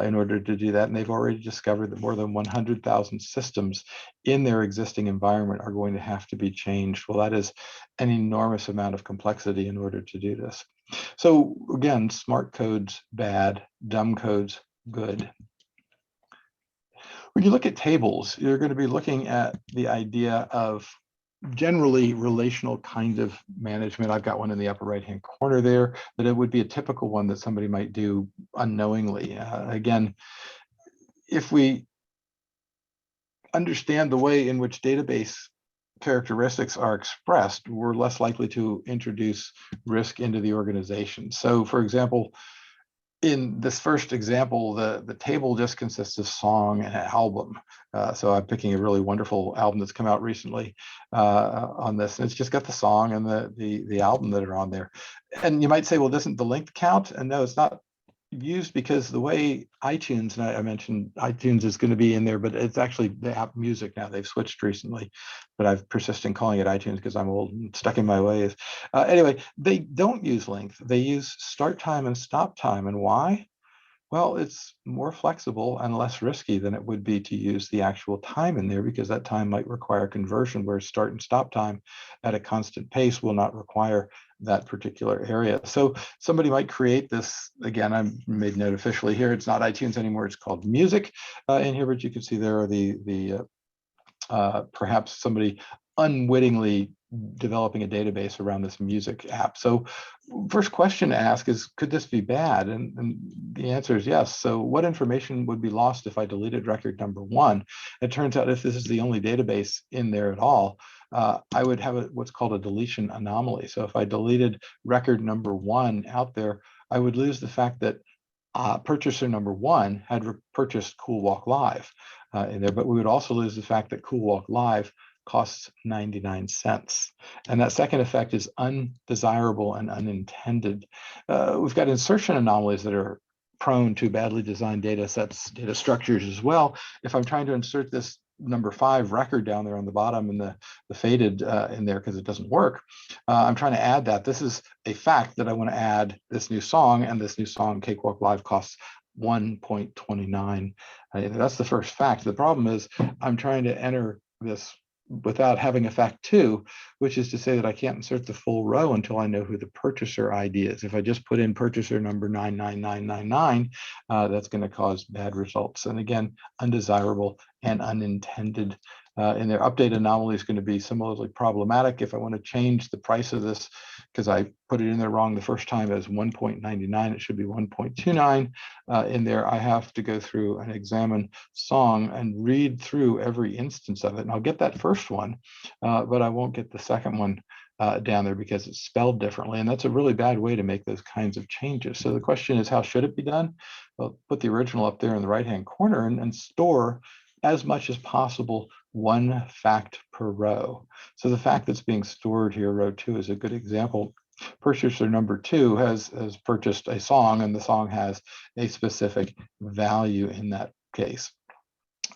in order to do that. And they've already discovered that more than 100,000 systems in their existing environment are going to have to be changed. Well, that is an enormous amount of complexity in order to do this. So again, smart codes bad, dumb codes good. When you look at tables, you're going to be looking at the idea of generally relational kind of management. I've got one in the upper right-hand corner there, but it would be a typical one that somebody might do unknowingly. Again, if we understand the way in which database characteristics are expressed, we're less likely to introduce risk into the organization. So for example, in this first example, the table just consists of song and album. So I'm picking a really wonderful album that's come out recently on this. And it's just got the song and the album that are on there. And you might say, well, doesn't the length count? And no, it's not used because the way iTunes, and I mentioned iTunes is going to be in there, but it's actually the app Music now. They've switched recently, but I've persisted in calling it iTunes because I'm old and stuck in my ways. Anyway, they don't use length. They use start time and stop time. And why? Well, it's more flexible and less risky than it would be to use the actual time in there, because that time might require conversion, where start and stop time at a constant pace will not require that particular area. So somebody might create this, again, I made note officially here, it's not iTunes anymore, it's called Music in here, but you can see there are the perhaps somebody unwittingly developing a database around this music app. So first question to ask is, could this be bad? And the answer is yes. So what information would be lost if I deleted record number 1? It turns out if this is the only database in there at all, I would have what's called a deletion anomaly. So if I deleted record number 1 out there, I would lose the fact that purchaser number 1 had purchased Cool Walk Live in there, but we would also lose the fact that Cool Walk Live costs 99 cents. And that second effect is undesirable and unintended. We've got insertion anomalies that are prone to badly designed data sets, data structures as well. If I'm trying to insert this number 5 record down there on the bottom and the faded in there because it doesn't work, I'm trying to add that. This is a fact that I want to add this new song, and this new song, Cakewalk Live, costs 1.29. That's the first fact. The problem is I'm trying to enter this without having a fact 2, which is to say that I can't insert the full row until I know who the purchaser ID is. If I just put in purchaser number 99999, that's going to cause bad results. And again, undesirable and unintended. And their update anomaly is going to be similarly problematic. If I want to change the price of this, because I put it in there wrong the first time as 1.99, it should be 1.29 in there, I have to go through and examine song and read through every instance of it. And I'll get that first one, but I won't get the second one down there because it's spelled differently. And that's a really bad way to make those kinds of changes. So the question is, how should it be done? Well, put the original up there in the right-hand corner and store as much as possible one fact per row. So the fact that's being stored here, row 2, is a good example. Purchaser number 2 has purchased a song, and the song has a specific value in that case.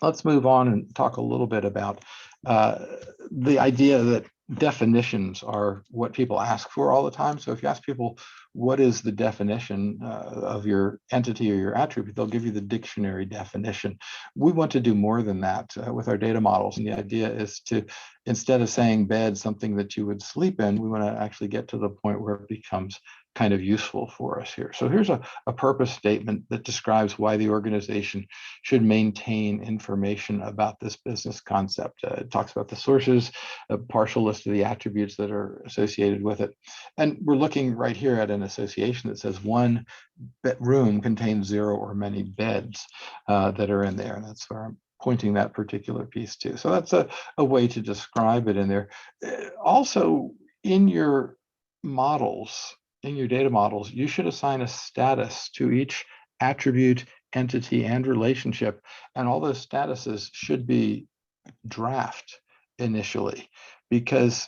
Let's move on and talk a little bit about the idea that definitions are what people ask for all the time. So if you ask people, what is the definition of your entity or your attribute, they'll give you the dictionary definition. We want to do more than that with our data models. And the idea is to, instead of saying bed, something that you would sleep in, we want to actually get to the point where it becomes kind of useful for us here. So here's a purpose statement that describes why the organization should maintain information about this business concept. It talks about the sources, a partial list of the attributes that are associated with it. And we're looking right here at an association that says one room contains 0 or many beds that are in there. And that's where I'm pointing that particular piece to. So that's a way to describe it in there. Also, in your models, in your data models, you should assign a status to each attribute, entity, and relationship. And all those statuses should be draft initially, because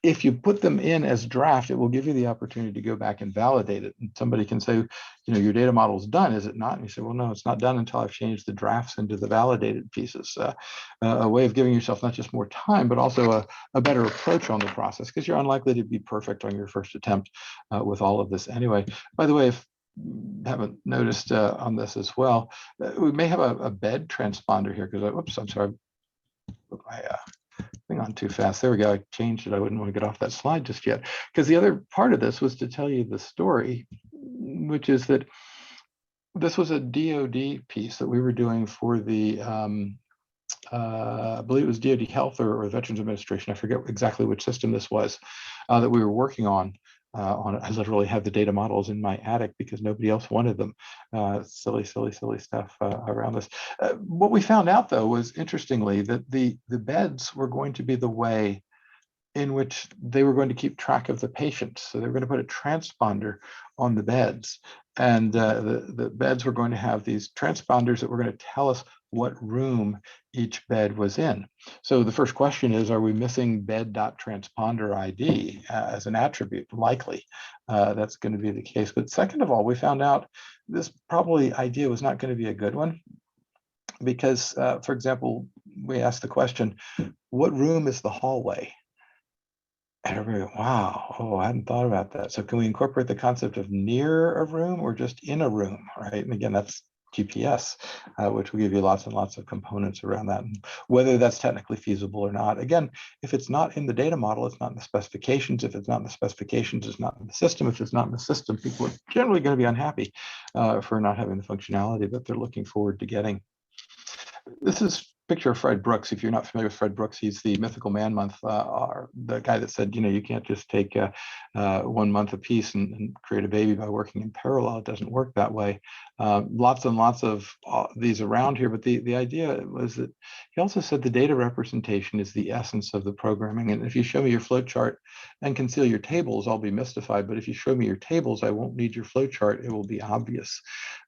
if you put them in as draft, it will give you the opportunity to go back and validate it. And somebody can say, your data model is done, is it not? And you say, well, no, it's not done until I've changed the drafts into the validated pieces. A way of giving yourself not just more time, but also a better approach on the process, because you're unlikely to be perfect on your first attempt with all of this anyway. By the way, if you haven't noticed on this as well, we may have a bed transponder here, because whoops, I'm sorry. Thing on too fast. There we go. I changed it. I wouldn't want to get off that slide just yet, because the other part of this was to tell you the story, which is that this was a DoD piece that we were doing for the, I believe it was DoD Health or Veterans Administration. I forget exactly which system this was that we were working on. I literally had the data models in my attic because nobody else wanted them. Silly stuff around this. What we found out, though, was interestingly that the beds were going to be the way in which they were going to keep track of the patients. So they were going to put a transponder on the beds, and the beds were going to have these transponders that were going to tell us what room each bed was in. So the first question is, are we missing bed.transponder ID as an attribute? Likely, that's going to be the case. But second of all, we found out this probably idea was not going to be a good one, because, for example, we asked the question, what room is the hallway? And everybody, wow, I hadn't thought about that. So can we incorporate the concept of near a room or just in a room, right? And again, that's GPS, which will give you lots and lots of components around that. And whether that's technically feasible or not, again, if it's not in the data model, it's not in the specifications. If it's not in the specifications, it's not in the system. If it's not in the system, people are generally going to be unhappy for not having the functionality that they're looking forward to getting. This is a picture of Fred Brooks. If you're not familiar with Fred Brooks, he's the Mythical Man Month, the guy that said, you can't just take 1 month apiece and create a baby by working in parallel. It doesn't work that way. Lots and lots of these around here, but the idea was that he also said the data representation is the essence of the programming. And if you show me your flow chart and conceal your tables, I'll be mystified. But if you show me your tables, I won't need your flow chart. It will be obvious.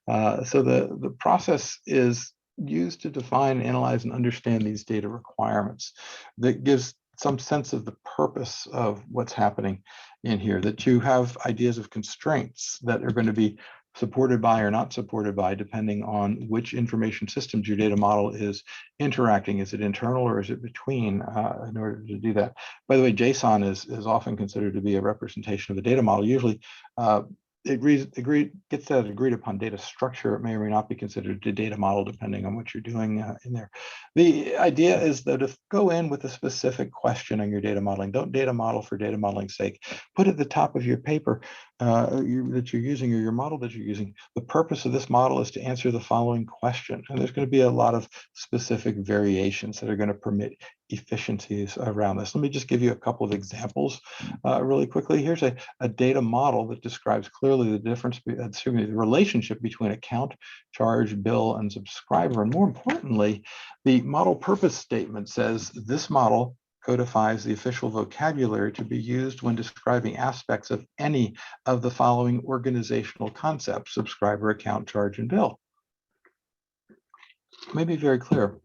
So the process is used to define, analyze, and understand these data requirements. That gives some sense of the purpose of what's happening in here, that you have ideas of constraints that are going to be supported by or not supported by, depending on which information systems your data model is interacting. Is it internal or is it between in order to do that? By the way, JSON is often considered to be a representation of a data model. Usually, gets that agreed upon data structure. It may or may not be considered a data model depending on what you're doing in there. The idea is though to go in with a specific question on your data modeling. Don't data model for data modeling's sake. Put at the top of your paper that you're using, or your model that you're using, the purpose of this model is to answer the following question. And there's going to be a lot of specific variations that are going to permit efficiencies around this. Let me just give you a couple of examples really quickly. Here's a data model that describes clearly the difference, the relationship between account, charge, bill, and subscriber. And more importantly, the model purpose statement says this model, codifies the official vocabulary to be used when describing aspects of any of the following organizational concepts: subscriber, account, charge, and bill. Let me be very clear.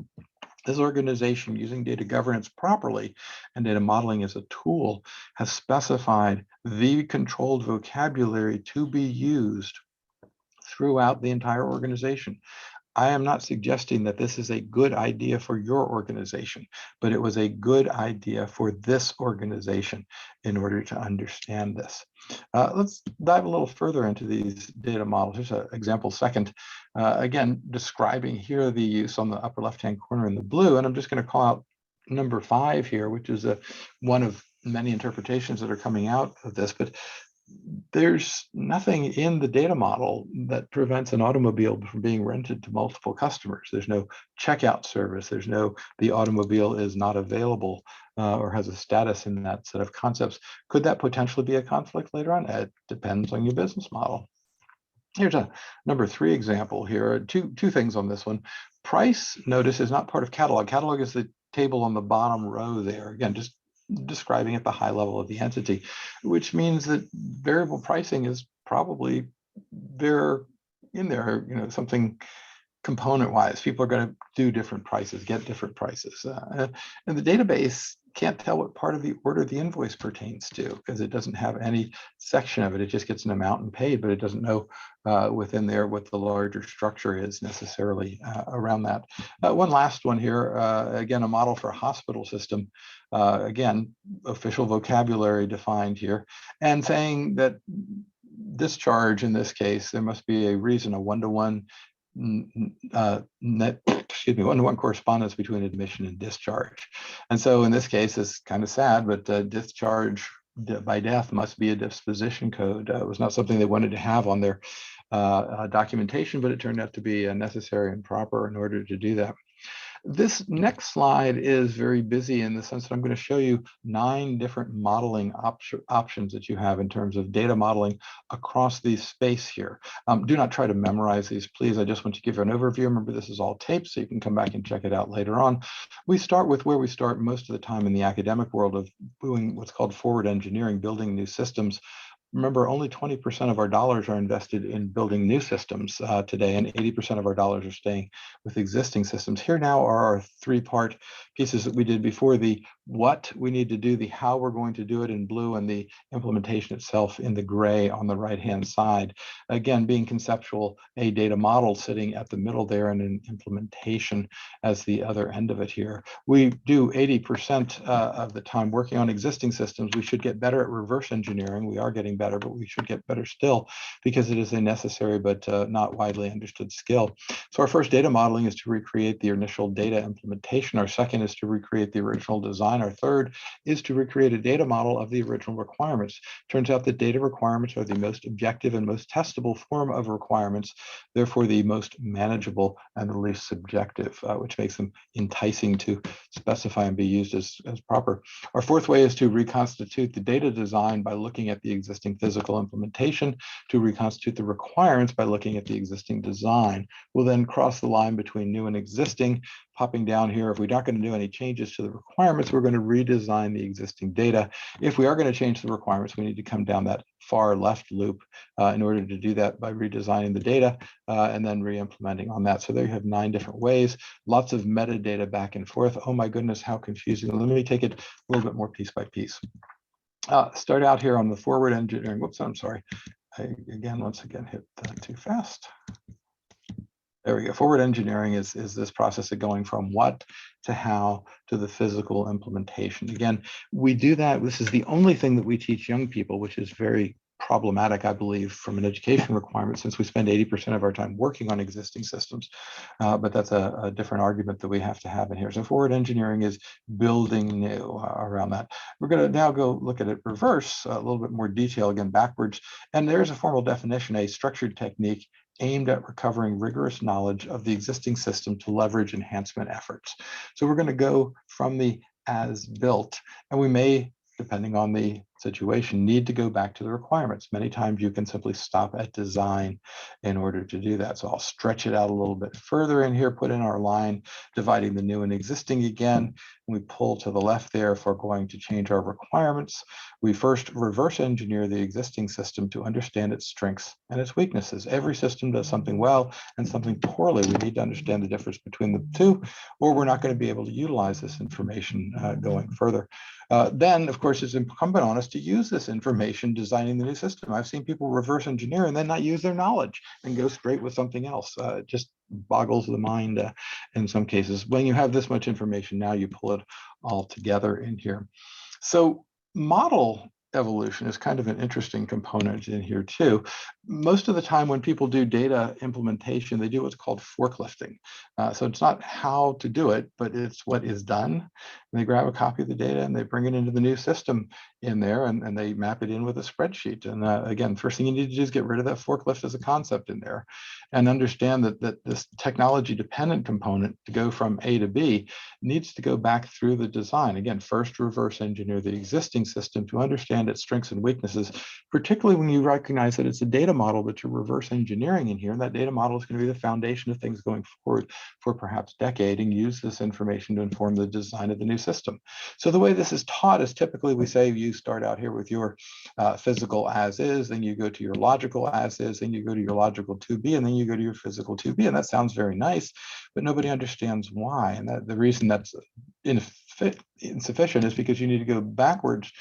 This organization, using data governance properly and data modeling as a tool, has specified the controlled vocabulary to be used throughout the entire organization. I am not suggesting that this is a good idea for your organization, but it was a good idea for this organization in order to understand this. Let's dive a little further into these data models. Here's an example second. Again, describing here the use on the upper left-hand corner in the blue, and I'm just going to call out number 5 here, which is one of many interpretations that are coming out of this, but there's nothing in the data model that prevents an automobile from being rented to multiple customers. There's no checkout service. There's no, the automobile is not available or has a status in that set of concepts. Could that potentially be a conflict later on? It depends on your business model. Here's a number 3 example here. Two things on this one. Price, notice, is not part of catalog. Catalog is the table on the bottom row there. Again, just describing at the high level of the entity, which means that variable pricing is probably there in there, something component wise. People are going to do different prices, get different prices. And the database can't tell what part of the order the invoice pertains to because it doesn't have any section of it. It just gets an amount and paid, but it doesn't know within there what the larger structure is necessarily around that. One last one here, again, a model for a hospital system. Again, official vocabulary defined here, and saying that discharge in this case, there must be a reason, a one-to-one one-to-one correspondence between admission and discharge. And so in this case, it's kind of sad, but discharge by death must be a disposition code. It was not something they wanted to have on their documentation, but it turned out to be necessary and proper in order to do that. This next slide is very busy in the sense that I'm going to show you 9 different modeling options that you have in terms of data modeling across the space here. Do not try to memorize these, please. I just want to give you an overview. Remember, this is all taped, so you can come back and check it out later on. We start with where we start most of the time in the academic world of doing what's called forward engineering, building new systems. Remember, only 20% of our dollars are invested in building new systems today, and 80% of our dollars are staying with existing systems. Here now are our 3-part pieces that we did before: the what we need to do, the how we're going to do it in blue, and the implementation itself in the gray on the right-hand side. Again, being conceptual, a data model sitting at the middle there, and an implementation as the other end of it here. We do 80% of the time working on existing systems. We should get better at reverse engineering. We are getting better, but we should get better still because it is a necessary but not widely understood skill. So our first data modeling is to recreate the initial data implementation. Our second is to recreate the original design. Our third is to recreate a data model of the original requirements. Turns out that data requirements are the most objective and most testable form of requirements, therefore the most manageable and the least subjective, which makes them enticing to specify and be used as proper. Our fourth way is to reconstitute the data design by looking at the existing physical implementation, to reconstitute the requirements by looking at the existing design. We'll then cross the line between new and existing, popping down here. If we're not going to do any changes to the requirements, we're going to redesign the existing data. If we are going to change the requirements, we need to come down that far left loop in order to do that by redesigning the data and then re-implementing on that. So there you have 9 different ways, lots of metadata back and forth. Oh my goodness, how confusing. Let me take it a little bit more piece by piece. Start out here on the forward engineering. Whoops, I'm sorry. Once again, hit too fast. There we go. Forward engineering is this process of going from what to how to the physical implementation. Again, we do that. This is the only thing that we teach young people, which is very problematic, I believe, from an education requirement, since we spend 80% of our time working on existing systems. But that's a different argument that we have to have in here. So forward engineering is building new around that. We're going to now go look at it reverse, a little bit more detail, again, backwards. And there's a formal definition, a structured technique aimed at recovering rigorous knowledge of the existing system to leverage enhancement efforts. So we're going to go from the as built, and we may, depending on the situation need to go back to the requirements. Many times you can simply stop at design in order to do that. So I'll stretch it out a little bit further in here, put in our line dividing the new and existing again. We pull to the left there if we're going to change our requirements. We first reverse engineer the existing system to understand its strengths and its weaknesses. Every system does something well and something poorly. We need to understand the difference between the two, or we're not going to be able to utilize this information going further. Then, of course, it's incumbent on us to use this information designing the new system. I've seen people reverse engineer and then not use their knowledge and go straight with something else. It just boggles the mind in some cases. When you have this much information, now you pull it all together in here. So model evolution is kind of an interesting component in here too. Most of the time when people do data implementation, they do what's called forklifting. So it's not how to do it, but it's what is done. And they grab a copy of the data and they bring it into the new system in there and they map it in with a spreadsheet. And again, first thing you need to do is get rid of that forklift as a concept in there and understand that this technology dependent component to go from A to B needs to go back through the design. Again, first reverse engineer the existing system to understand its strengths and weaknesses, particularly when you recognize that it's a data model that you're reverse engineering in here. And that data model is going to be the foundation of things going forward for perhaps decade, and use this information to inform the design of the new system. So the way this is taught is typically we say you start out here with your physical as is, then you go to your logical as is, then you go to your logical to be, and then you go to your physical to be. And that sounds very nice, but nobody understands why. And the reason that's insufficient is because you need to go backwards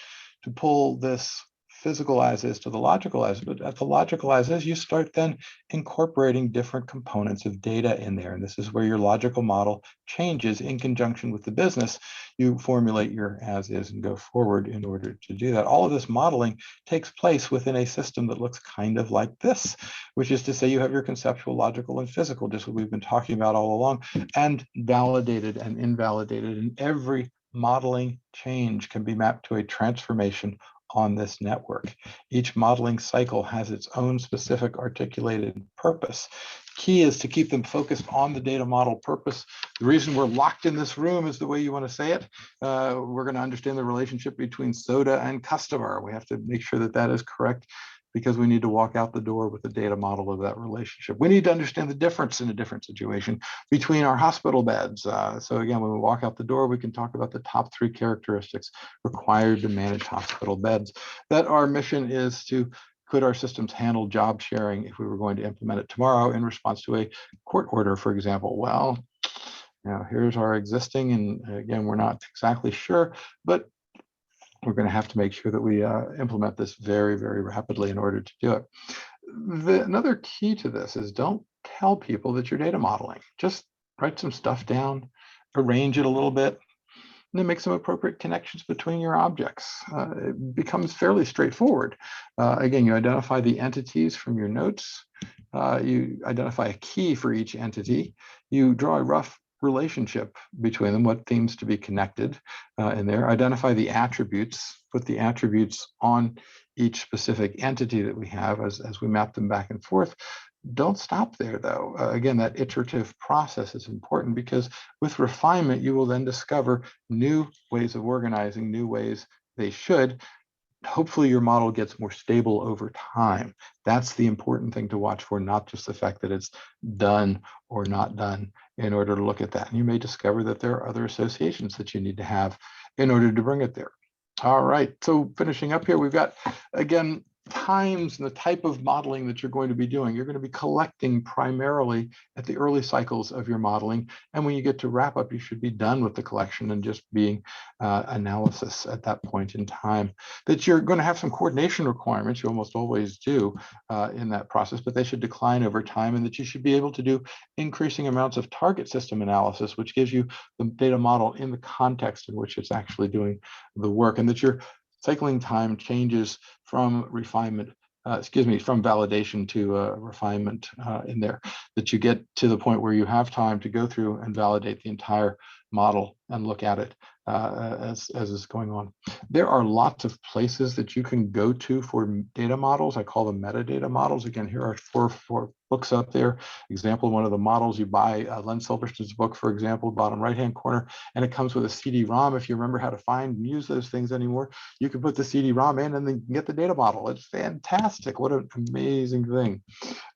to pull this physical as is to the logical as is. But at the logical as is, you start then incorporating different components of data in there. And this is where your logical model changes in conjunction with the business. You formulate your as is and go forward in order to do that. All of this modeling takes place within a system that looks kind of like this, which is to say you have your conceptual, logical, and physical, just what we've been talking about all along, and validated and invalidated. And every modeling change can be mapped to a transformation on this network. Each modeling cycle has its own specific articulated purpose. Key is to keep them focused on the data model purpose. The reason we're locked in this room is the way you want to say it. We're going to understand the relationship between soda and customer. We have to make sure that that is correct, because we need to walk out the door with the data model of that relationship. We need to understand the difference in a different situation between our hospital beds. So again, when we walk out the door, we can talk about the top 3 characteristics required to manage hospital beds. That our mission is to, could our systems handle job sharing if we were going to implement it tomorrow in response to a court order, for example? Well, here's our existing, and again, we're not exactly sure, but we're going to have to make sure that we implement this very, very rapidly in order to do it. Another key to this is don't tell people that you're data modeling. Just write some stuff down, arrange it a little bit, and then make some appropriate connections between your objects. It becomes fairly straightforward. Again, you identify the entities from your notes. You identify a key for each entity. You draw a rough relationship between them, what themes to be connected in there. Identify the attributes, put the attributes on each specific entity that we have as we map them back and forth. Don't stop there, though. Again, that iterative process is important, because with refinement, you will then discover new ways of organizing, new ways they should. Hopefully your model gets more stable over time. That's the important thing to watch for, not just the fact that it's done or not done in order to look at that. And you may discover that there are other associations that you need to have in order to bring it there. All right, so finishing up here, we've got, again, times and the type of modeling that you're going to be doing. You're going to be collecting primarily at the early cycles of your modeling. And when you get to wrap up, you should be done with the collection and just being analysis at that point in time. That you're going to have some coordination requirements, you almost always do in that process, but they should decline over time, and that you should be able to do increasing amounts of target system analysis, which gives you the data model in the context in which it's actually doing the work, and that your cycling time changes from refinement, from validation to refinement in there, that you get to the point where you have time to go through and validate the entire model and look at it as is going on. There are lots of places that you can go to for data models. I call them metadata models. Again, here are four books up there. Example, one of the models you buy, Len Silverstein's book, for example, bottom right-hand corner, and it comes with a CD-ROM. If you remember how to find and use those things anymore, you can put the CD-ROM in and then get the data model. It's fantastic. What an amazing thing.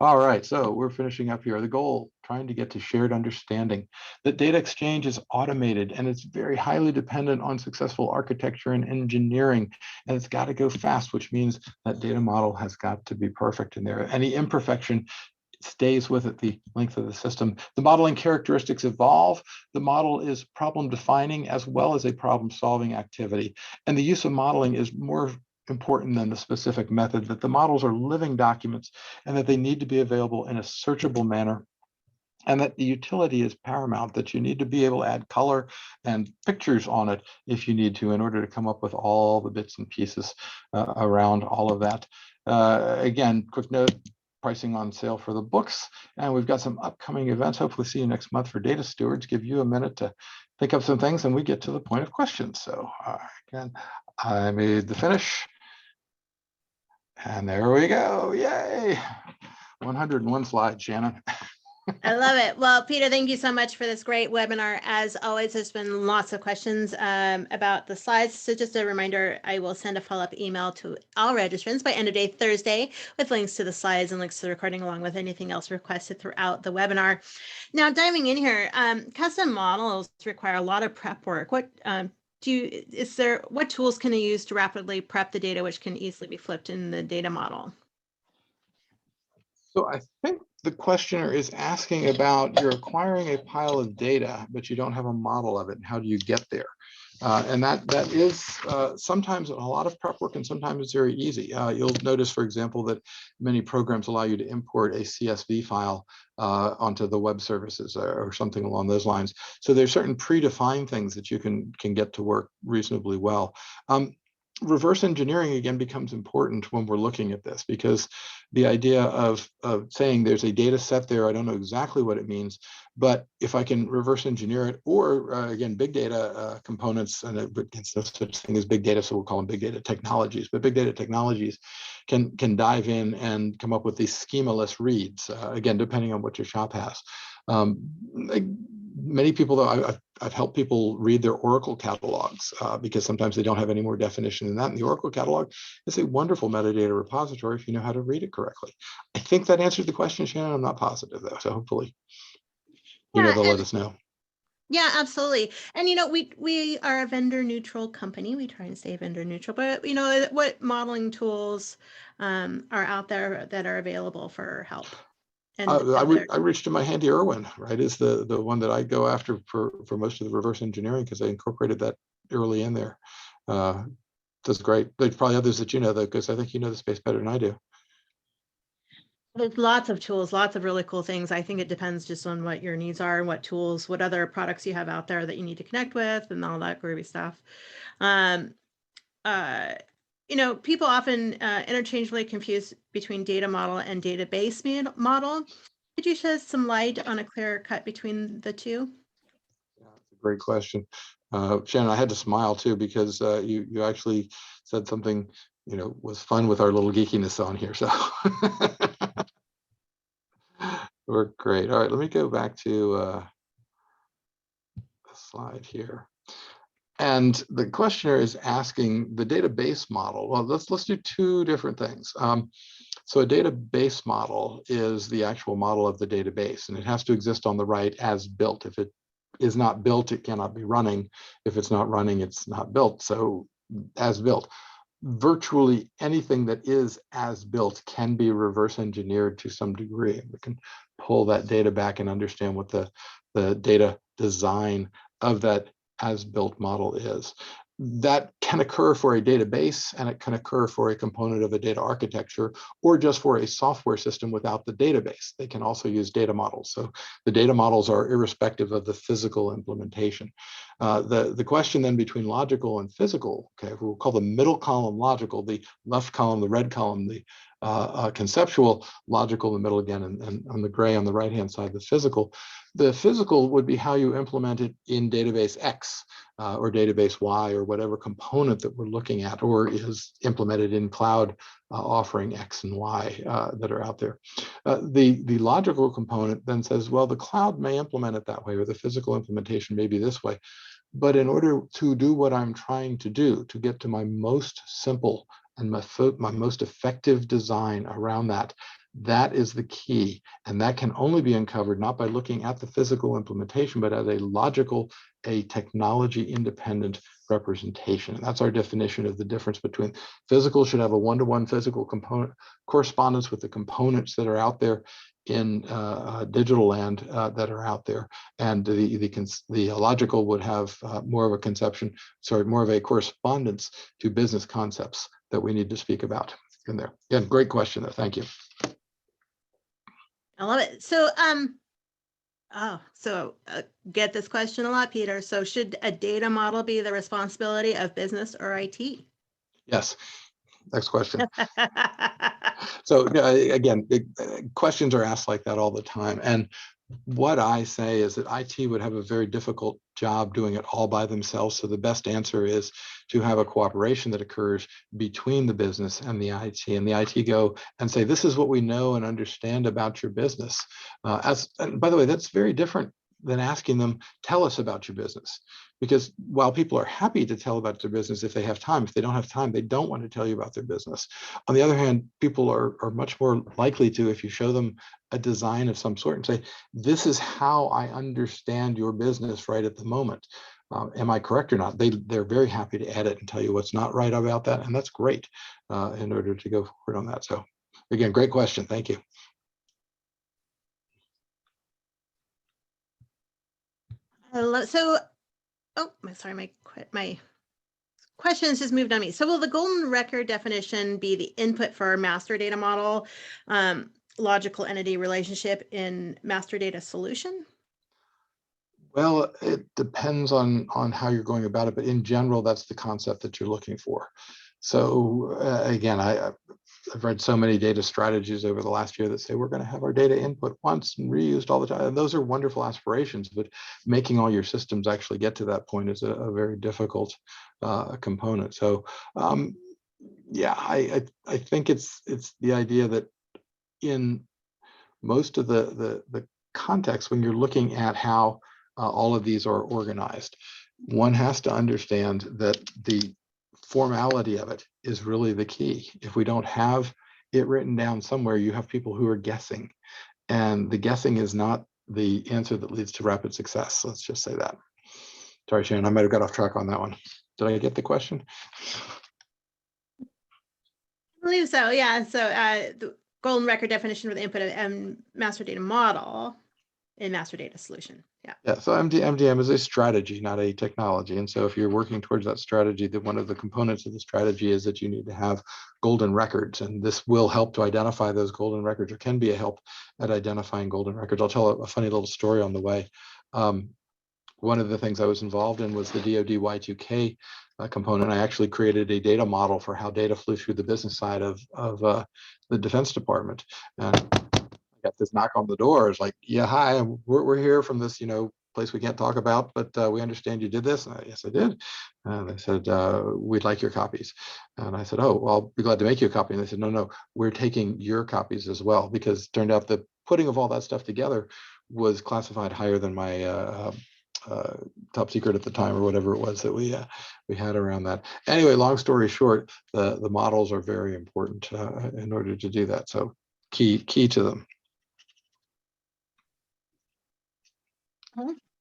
All right, so we're finishing up here. The goal, trying to get to shared understanding. That data exchange is automated and it's very highly dependent on successful architecture and engineering, and it's got to go fast, which means that data model has got to be perfect in there. Any imperfection stays with it the length of the system. The modeling characteristics evolve. The model is problem defining as well as a problem solving activity. And the use of modeling is more important than the specific method, that the models are living documents and that they need to be available in a searchable manner, and that the utility is paramount, that you need to be able to add color and pictures on it if you need to in order to come up with all the bits and pieces around all of that. Again, quick note, pricing on sale for the books, and we've got some upcoming events. Hopefully see you next month for Data Stewards. Give you a minute to think up some things and we get to the point of questions. So again, I made the finish. And there we go. Yay. 101 slides, Shannon. I love it. Well, Peter, thank you so much for this great webinar. As always, there's been lots of questions about the slides. So just a reminder, I will send a follow-up email to all registrants by end of day Thursday with links to the slides and links to the recording along with anything else requested throughout the webinar. Now, diving in here, custom models require a lot of prep work. What tools can you use to rapidly prep the data which can easily be flipped in the data model? So I think the questioner is asking about, you're acquiring a pile of data, but you don't have a model of it. How do you get there? And that is sometimes a lot of prep work, and sometimes it's very easy. You'll notice, for example, that many programs allow you to import a CSV file onto the web services or something along those lines. So there's certain predefined things that you can get to work reasonably well. Reverse engineering again becomes important when we're looking at this, because the idea of saying there's a data set there, I don't know exactly what it means, but if I can reverse engineer it, or again, big data components, and it's no such thing as big data, so we'll call them big data technologies, but big data technologies can dive in and come up with these schema-less reads, again, depending on what your shop has. Many people, though, I've helped people read their Oracle catalogs because sometimes they don't have any more definition than that. And the Oracle catalog is a wonderful metadata repository if you know how to read it correctly. I think that answered the question, Shannon. I'm not positive, though. So hopefully, they'll let us know. Yeah, absolutely. And, we are a vendor neutral company. We try and stay vendor neutral, but, what modeling tools are out there that are available for help? I reached to my handy Irwin, right, is the one that I go after for most of the reverse engineering, because I incorporated that early in there. That's great. There's probably others that though, because I think you know the space better than I do. There's lots of tools, lots of really cool things. I think it depends just on what your needs are and what tools, what other products you have out there that you need to connect with and all that groovy stuff. People often interchangeably confuse between data model and database model. Could you shed some light on a clear cut between the two? Yeah, that's a great question. Shannon, I had to smile too, because you actually said something, was fun with our little geekiness on here. So we're great. All right, let me go back to the slide here. And the questioner is asking the database model. Well, let's do two different things. So a database model is the actual model of the database, and it has to exist on the right as built. If it is not built, it cannot be running. If it's not running, it's not built. So as built. Virtually anything that is as built can be reverse engineered to some degree. We can pull that data back and understand what the data design of that as built model is. That can occur for a database, and it can occur for a component of a data architecture, or just for a software system without the database. They can also use data models. So the data models are irrespective of the physical implementation. The question then between logical and physical, okay, we'll call the middle column logical, the left column, the red column, the conceptual, logical in the middle again, and on the gray on the right-hand side, the physical. The physical would be how you implement it in database X or database Y or whatever component that we're looking at, or is implemented in cloud offering X and Y that are out there. The logical component then says, well, the cloud may implement it that way, or the physical implementation may be this way. But in order to do what I'm trying to do, to get to my most simple and my most effective design around that, that is the key. And that can only be uncovered not by looking at the physical implementation, but as a logical, a technology independent representation. And that's our definition of the difference between physical should have a one-to-one physical component correspondence with the components that are out there in digital land that are out there, and the logical would have more of a conception, sorry, more of a correspondence to business concepts that we need to speak about in there. Yeah, great question there. Thank you. I love it. So, get this question a lot, Peter. So should a data model be the responsibility of business or IT? Yes. Next question. So again, questions are asked like that all the time. And what I say is that IT would have a very difficult job doing it all by themselves. So the best answer is to have a cooperation that occurs between the business and the IT. And the IT go and say, this is what we know and understand about your business. And by the way, that's very different than asking them, tell us about your business. Because while people are happy to tell about their business if they have time, if they don't have time, they don't want to tell you about their business. On the other hand, people are much more likely to, if you show them a design of some sort and say, this is how I understand your business right at the moment. Am I correct or not? They're very happy to edit and tell you what's not right about that. And that's great in order to go forward on that. So again, great question. Thank you. So, oh, sorry, my questions just moved on me. So will the golden record definition be the input for our master data model, logical entity relationship in master data solution? Well, it depends on how you're going about it, but in general, that's the concept that you're looking for. So again, I've read so many data strategies over the last year that say we're going to have our data input once and reused all the time. And those are wonderful aspirations, but making all your systems actually get to that point is a very difficult component. So yeah, I think it's the idea that in most of the context, when you're looking at how all of these are organized, one has to understand that the formality of it is really the key. If we don't have it written down somewhere, you have people who are guessing, and the guessing is not the answer that leads to rapid success. Let's just say that. Sorry, Shannon, I might have got off track on that one. Did I get the question? I believe so, yeah. So the golden record definition with the input of master data model in master data solution. Yeah, so MDM is a strategy, not a technology. And so if you're working towards that strategy, that one of the components of the strategy is that you need to have golden records. And this will help to identify those golden records, or can be a help at identifying golden records. I'll tell a funny little story on the way. One of the things I was involved in was the DoD Y2K component. I actually created a data model for how data flew through the business side of the Defense Department. And got this knock on the door. It's like, yeah, hi, we're here from this, place we can't talk about, but we understand you did this. And yes, I did. And they said, we'd like your copies. And I said, oh, well, I'll be glad to make you a copy. And they said, no, we're taking your copies as well, because it turned out the putting of all that stuff together was classified higher than my top secret at the time, or whatever it was that we had around that. Anyway, long story short, the models are very important in order to do that. So key to them.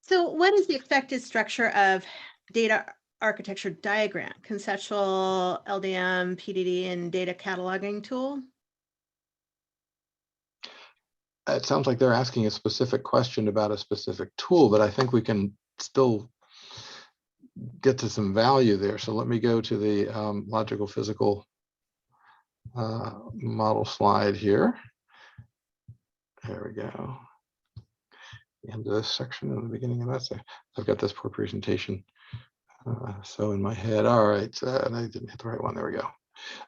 So what is the expected structure of data architecture diagram, conceptual, LDM, PDD, and data cataloging tool? It sounds like they're asking a specific question about a specific tool, but I think we can still get to some value there. So let me go to the logical physical model slide here. There we go. The end of this section and the beginning of that. So I've got this poor presentation so in my head. All right, and I didn't hit the right one. There we go.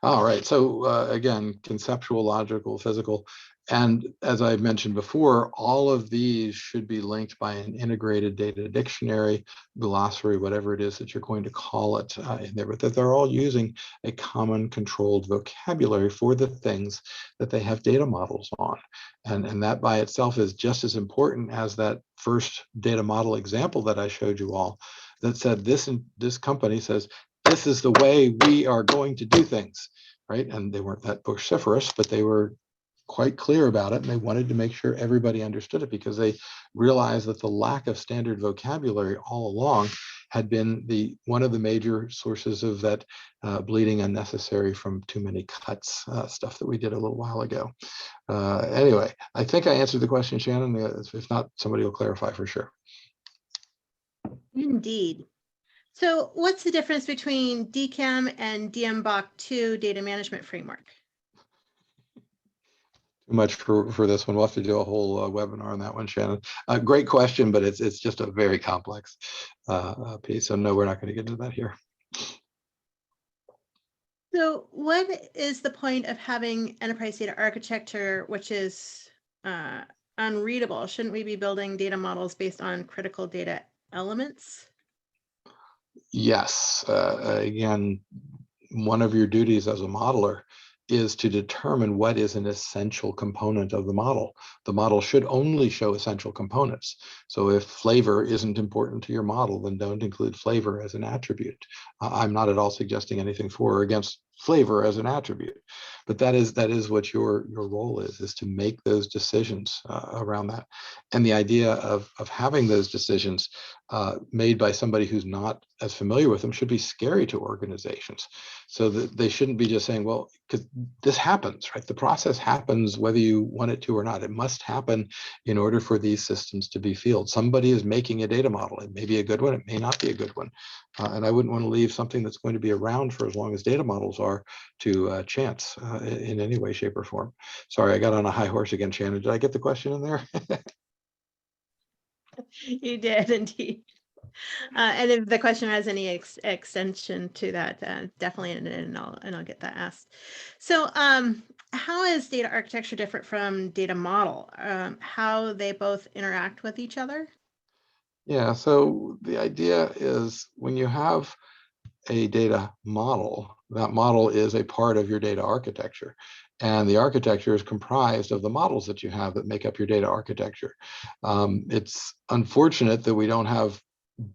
All right. So again, conceptual, logical, physical. And as I mentioned before, all of these should be linked by an integrated data dictionary, glossary, whatever it is that you're going to call it in there, but that they're all using a common controlled vocabulary for the things that they have data models on. And that by itself is just as important as that first data model example that I showed you all that said this company says, this is the way we are going to do things, right? And they weren't that vociferous, but they were quite clear about it, and they wanted to make sure everybody understood it because they realized that the lack of standard vocabulary all along had been one of the major sources of that bleeding unnecessary from too many cuts stuff that we did a little while ago. Anyway, I think I answered the question, Shannon. If not, somebody will clarify for sure. Indeed. So what's the difference between DCAM and DMBOK2 data management framework? Too much for this one. We'll have to do a whole webinar on that one, Shannon. Great question, but it's just a very complex piece. So no, we're not going to get into that here. So what is the point of having enterprise data architecture, which is unreadable? Shouldn't we be building data models based on critical data elements? Yes. Again, one of your duties as a modeler is to determine what is an essential component of the model. The model should only show essential components. So if flavor isn't important to your model, then don't include flavor as an attribute. I'm not at all suggesting anything for or against flavor as an attribute, but that is what your role is to make those decisions around that. And the idea of having those decisions made by somebody who's not as familiar with them should be scary to organizations. So that they shouldn't be just saying, well, because this happens, right? The process happens whether you want it to or not. It must happen in order for these systems to be fielded. Somebody is making a data model. It may be a good one. It may not be a good one. And I wouldn't want to leave something that's going to be around for as long as data models are to chance in any way, shape, or form. Sorry, I got on a high horse again, Shannon. Did I get the question in there? You did indeed. And if the question has any extension to that, definitely, and I'll get that asked. So, how is data architecture different from data model? How they both interact with each other? Yeah, so the idea is when you have a data model, that model is a part of your data architecture. And the architecture is comprised of the models that you have that make up your data architecture. It's unfortunate that we don't have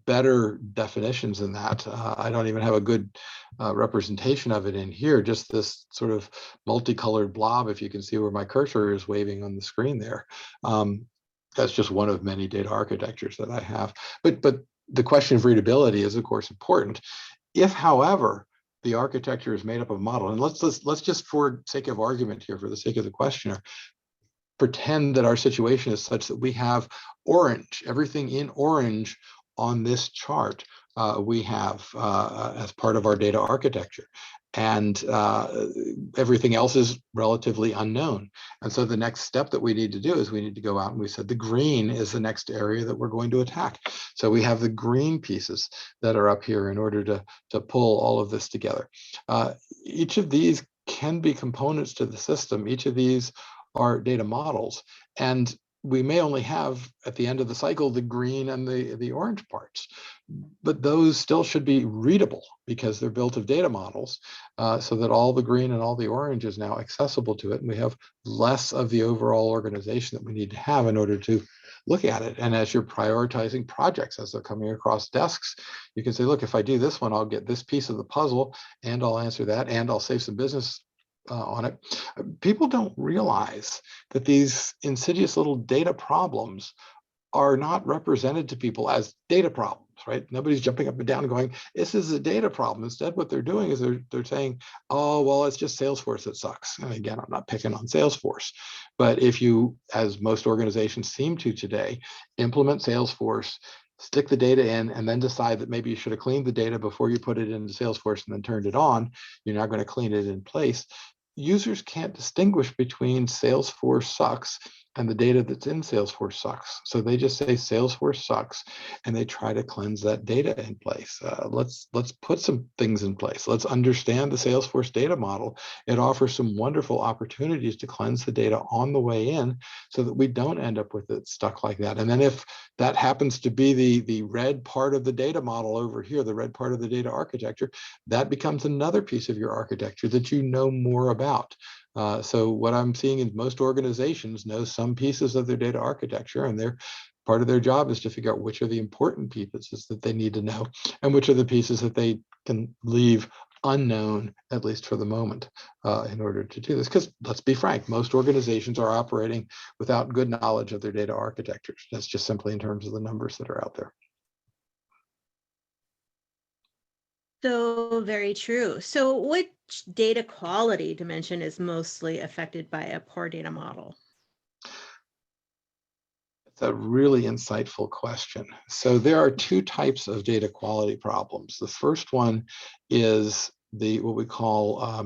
better definitions than that. I don't even have a good representation of it in here, just this sort of multicolored blob, if you can see where my cursor is waving on the screen there. That's just one of many data architectures that I have. But the question of readability is, of course, important. If, however, the architecture is made up of model, and let's just, for sake of argument here, for the sake of the questioner, pretend that our situation is such that we have orange, everything in orange on this chart we have as part of our data architecture. And everything else is relatively unknown. And so the next step that we need to do is we need to go out and we said the green is the next area that we're going to attack. So we have the green pieces that are up here in order to pull all of this together. Each of these can be components to the system. Each of these are data models. And we may only have at the end of the cycle the green and the orange parts, but those still should be readable because they're built of data models, so that all the green and all the orange is now accessible to it, and we have less of the overall organization that we need to have in order to look at it. And as you're prioritizing projects as they're coming across desks, you can say, look, if I do this one, I'll get this piece of the puzzle, and I'll answer that, and I'll save some business on it. People don't realize that these insidious little data problems are not represented to people as data problems, right? Nobody's jumping up and down going, this is a data problem. Instead, what they're doing is they're saying, oh, well, it's just Salesforce that sucks. And again, I'm not picking on Salesforce, but if you, as most organizations seem to today, implement Salesforce, stick the data in, and then decide that maybe you should have cleaned the data before you put it into Salesforce and then turned it on, you're not going to clean it in place. Users can't distinguish between Salesforce sucks and the data that's in Salesforce sucks. So they just say Salesforce sucks, and they try to cleanse that data in place. Let's put some things in place. Let's understand the Salesforce data model. It offers some wonderful opportunities to cleanse the data on the way in, so that we don't end up with it stuck like that. And then if that happens to be the red part of the data model over here, the red part of the data architecture, that becomes another piece of your architecture that you know more about. So what I'm seeing is most organizations know some pieces of their data architecture, and part of their job is to figure out which are the important pieces that they need to know, and which are the pieces that they can leave unknown, at least for the moment, in order to do this. Because let's be frank, most organizations are operating without good knowledge of their data architectures. That's just simply in terms of the numbers that are out there. So very true. So which data quality dimension is mostly affected by a poor data model? It's a really insightful question. So there are two types of data quality problems. The first one is what we call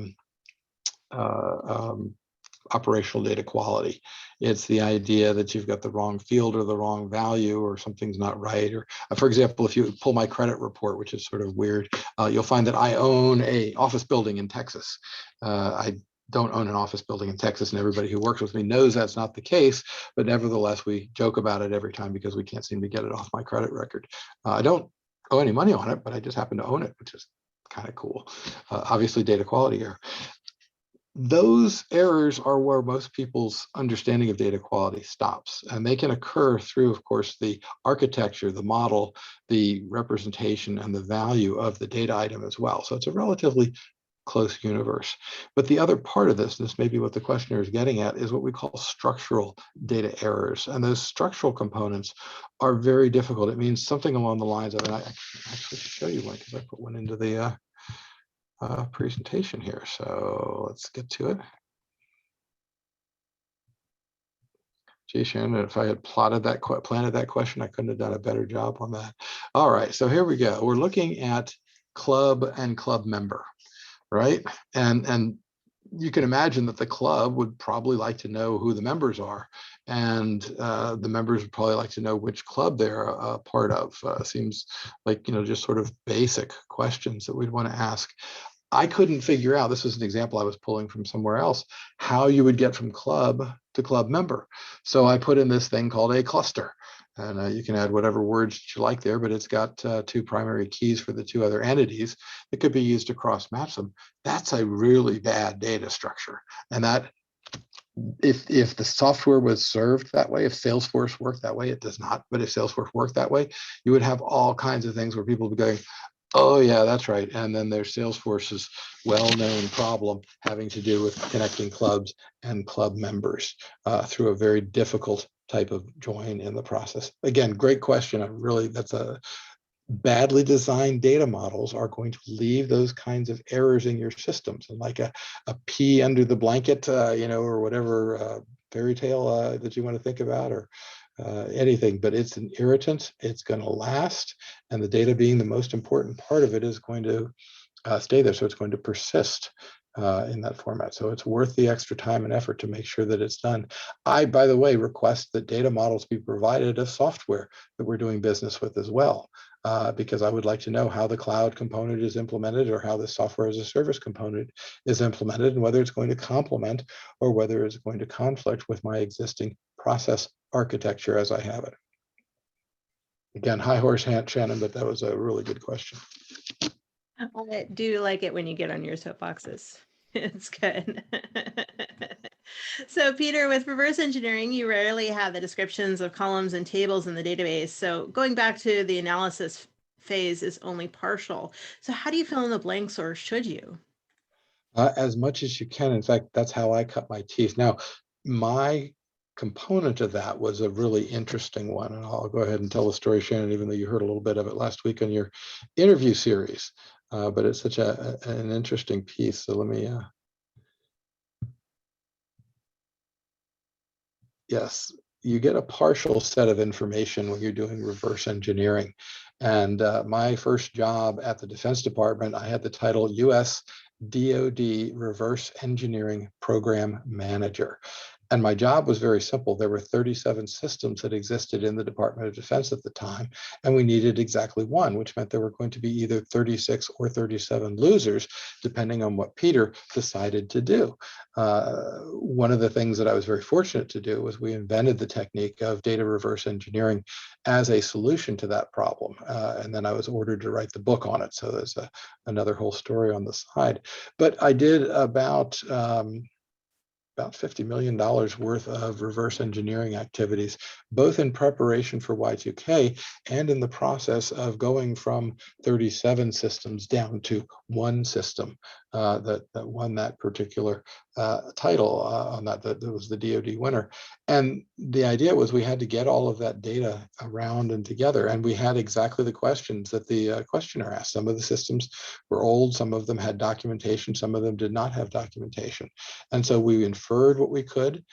operational data quality. It's the idea that you've got the wrong field or the wrong value, or something's not right. Or for example, if you pull my credit report, which is sort of weird, you'll find that I own an office building in Texas. I don't own an office building in Texas, and everybody who works with me knows that's not the case, but nevertheless, we joke about it every time because we can't seem to get it off my credit record. I don't owe any money on it, but I just happen to own it, which is kind of cool. Obviously, data quality error. Those errors are where most people's understanding of data quality stops. And they can occur through, of course, the architecture, the model, the representation, and the value of the data item as well. So it's a relatively close universe. But the other part of this may be what the questioner is getting at, is what we call structural data errors. And those structural components are very difficult. It means something along the lines of, and I actually show you one because I put one into the presentation here. So let's get to it. Gee, Sharon, if I had planted that question, I couldn't have done a better job on that. All right, so here we go. We're looking at club and club member, right? And you can imagine that the club would probably like to know who the members are, and the members would probably like to know which club they're a part of. Seems like, just sort of basic questions that we'd want to ask. I couldn't figure out, this was an example I was pulling from somewhere else, how you would get from club to club member. So I put in this thing called a cluster. And you can add whatever words you like there, but it's got two primary keys for the two other entities. It could be used to cross-match them. That's a really bad data structure. And that, if the software was served that way, if Salesforce worked that way, it does not. But if Salesforce worked that way, you would have all kinds of things where people would be going, oh yeah, that's right. And then there's Salesforce's well-known problem having to do with connecting clubs and club members through a very difficult type of join in the process. Again, great question. That's a badly designed data models are going to leave those kinds of errors in your systems. And like a pea under the blanket, or whatever fairy tale that you want to think about, or anything, but it's an irritant. It's going to last, and the data being the most important part of it is going to stay there. So it's going to persist in that format. So it's worth the extra time and effort to make sure that it's done. I, by the way, request that data models be provided of software that we're doing business with as well, because I would like to know how the cloud component is implemented, or how the software as a service component is implemented, and whether it's going to complement or whether it's going to conflict with my existing process architecture as I have it. Again, high horse Shannon, but that was a really good question. I do like it when you get on your soapboxes. It's good. So Peter, with reverse engineering, you rarely have the descriptions of columns and tables in the database. So going back to the analysis phase is only partial. So how do you fill in the blanks, or should you? As much as you can. In fact, that's how I cut my teeth. Now, my component of that was a really interesting one, and I'll go ahead and tell the story, Shannon, even though you heard a little bit of it last week on your interview series. But it's such an interesting piece. So let me, yes, you get a partial set of information when you're doing reverse engineering. And my first job at the Defense Department, I had the title US DoD Reverse Engineering Program Manager. And my job was very simple. There were 37 systems that existed in the Department of Defense at the time, and we needed exactly one, which meant there were going to be either 36 or 37 losers, depending on what Peter decided to do. One of the things that I was very fortunate to do was we invented the technique of data reverse engineering as a solution to that problem. And then I was ordered to write the book on it. So there's another whole story on the side. But I did about $50 million worth of reverse engineering activities, both in preparation for Y2K and in the process of going from 37 systems down to one system that won that particular title on that was the DoD winner. And the idea was we had to get all of that data around and together. And we had exactly the questions that the questioner asked. Some of the systems were old, some of them had documentation, some of them did not have documentation. And so we inferred what we could.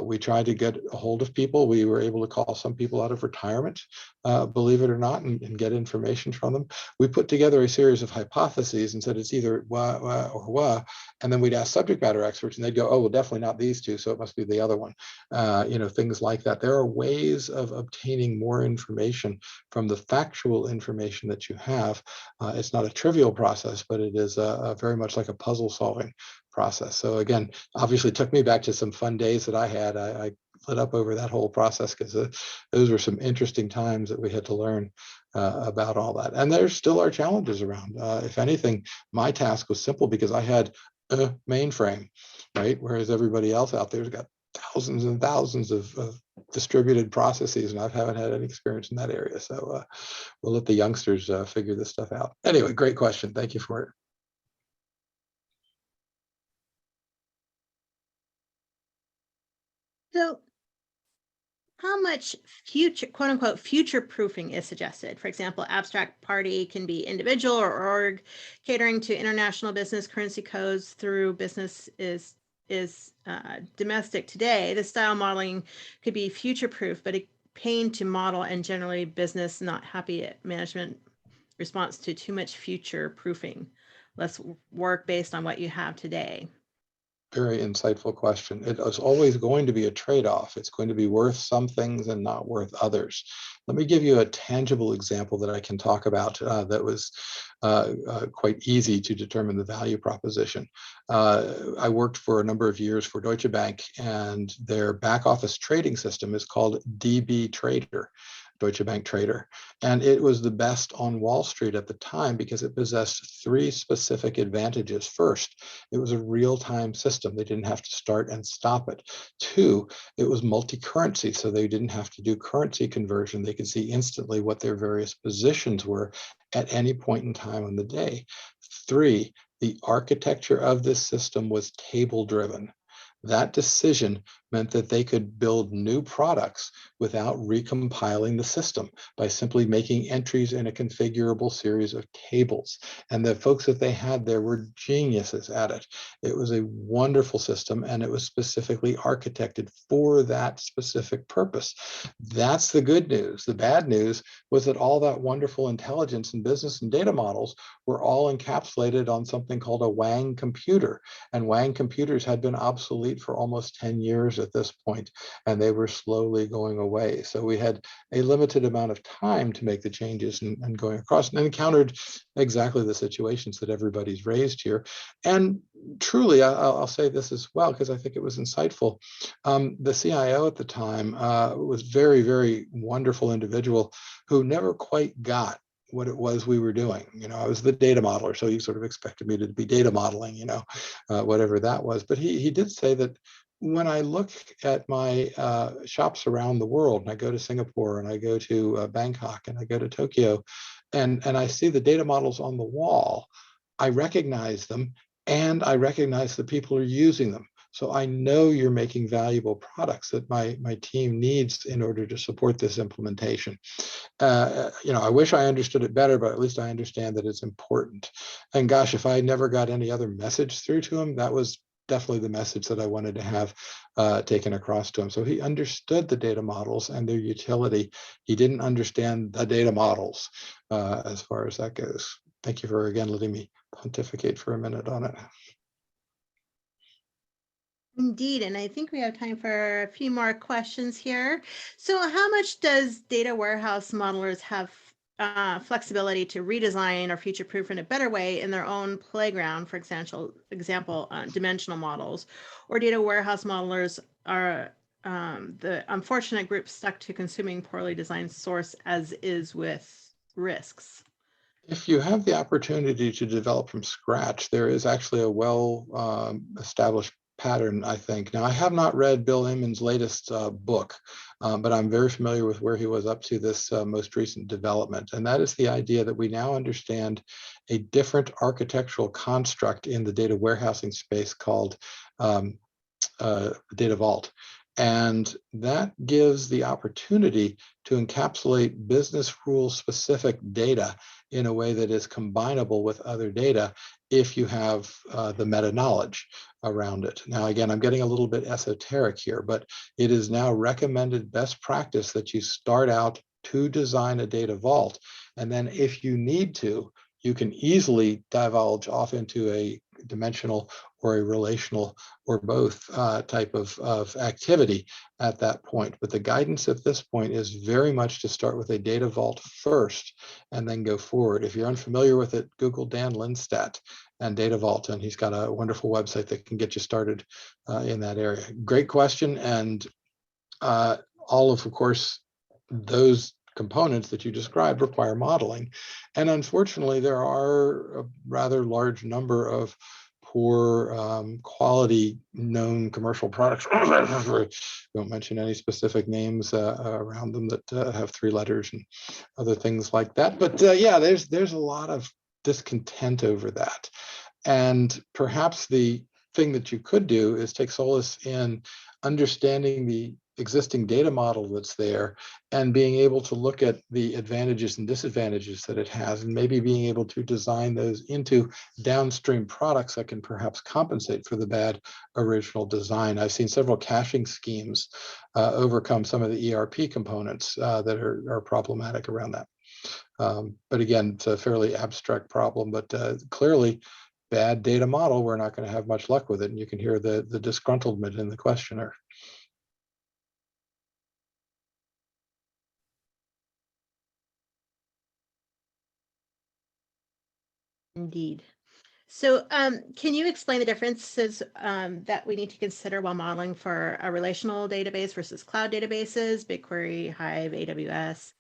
We tried to get a hold of people. We were able to call some people out of retirement, believe it or not, and get information from them. We put together a series of hypotheses and said it's either wah, wah, or wah. And then we'd ask subject matter experts and they'd go, oh, well, definitely not these two, so it must be the other one. Things like that. There are ways of obtaining more information from the factual information that you have. It's not a trivial process, but it is very much like a puzzle solving process. So again, obviously took me back to some fun days that I had. I lit up over that whole process because those were some interesting times that we had to learn about all that. And there still are challenges around. If anything, my task was simple because I had a mainframe, right? Whereas everybody else out there's got thousands and thousands of distributed processes, and I haven't had any experience in that area. So we'll let the youngsters figure this stuff out. Anyway, great question. Thank you for it. So how much future, quote unquote, future proofing is suggested? For example, abstract party can be individual or org, catering to international business currency codes through business is domestic today. The style modeling could be future proof, but a pain to model and generally business not happy at management response to too much future proofing. Let's work based on what you have today. Very insightful question. It is always going to be a trade-off. It's going to be worth some things and not worth others. Let me give you a tangible example that I can talk about that was quite easy to determine the value proposition. I worked for a number of years for Deutsche Bank, and their back office trading system is called DB Trader. Deutsche Bank Trader. And it was the best on Wall Street at the time because it possessed three specific advantages. First, it was a real-time system. They didn't have to start and stop it. Two, it was multi-currency, so they didn't have to do currency conversion. They could see instantly what their various positions were at any point in time on the day. Three, the architecture of this system was table-driven. That decision meant that they could build new products without recompiling the system by simply making entries in a configurable series of tables. And the folks that they had there were geniuses at it. It was a wonderful system, and it was specifically architected for that specific purpose. That's the good news. The bad news was that all that wonderful intelligence and business and data models were all encapsulated on something called a Wang computer. And Wang computers had been obsolete for almost 10 years at this point, and they were slowly going away. So we had a limited amount of time to make the changes and going across, and encountered exactly the situations that everybody's raised here. And truly, I'll say this as well, because I think it was insightful. The CIO at the time was very, very wonderful individual who never quite got what it was we were doing. I was the data modeler, so he sort of expected me to be data modeling, whatever that was. But he did say that when I look at my shops around the world, and I go to Singapore, and I go to Bangkok, and I go to Tokyo, and I see the data models on the wall, I recognize them, and I recognize the people who are using them. So I know you're making valuable products that my team needs in order to support this implementation. I wish I understood it better, but at least I understand that it's important. And gosh, if I never got any other message through to him, that was definitely the message that I wanted to have taken across to him. So he understood the data models and their utility. He didn't understand the data models as far as that goes. Thank you for, again, letting me pontificate for a minute on it. Indeed, and I think we have time for a few more questions here. So how much does data warehouse modelers have flexibility to redesign or future-proof in a better way in their own playground, for example, dimensional models, or data warehouse modelers are the unfortunate group stuck to consuming poorly designed source as is with risks? If you have the opportunity to develop from scratch, there is actually a well established pattern, I think. Now, I have not read Bill Amon's latest book, but I'm very familiar with where he was up to this most recent development. And that is the idea that we now understand a different architectural construct in the data warehousing space called data vault. And that gives the opportunity to encapsulate business rule specific data in a way that is combinable with other data if you have the meta knowledge around it. Now, again, I'm getting a little bit esoteric here, but it is now recommended best practice that you start out to design a data vault. And then if you need to, you can easily divulge off into a dimensional or a relational or both type of activity at that point. But the guidance at this point is very much to start with a data vault first and then go forward. If you're unfamiliar with it, Google Dan Lindstedt and Data Vault, and he's got a wonderful website that can get you started in that area. Great question. And all of course, those components that you described require modeling. And unfortunately, there are a rather large number of poor quality known commercial products. Don't mention any specific names around them that have 3 letters and other things like that. But yeah, there's a lot of discontent over that. And perhaps the thing that you could do is take solace in understanding the existing data model that's there and being able to look at the advantages and disadvantages that it has, and maybe being able to design those into downstream products that can perhaps compensate for the bad original design. I've seen several caching schemes overcome some of the ERP components that are problematic around that. But again, it's a fairly abstract problem, but clearly bad data model, we're not going to have much luck with it. And you can hear the disgruntlement in the questioner. Indeed. So can you explain the differences that we need to consider while modeling for a relational database versus cloud databases, BigQuery, Hive, AWS?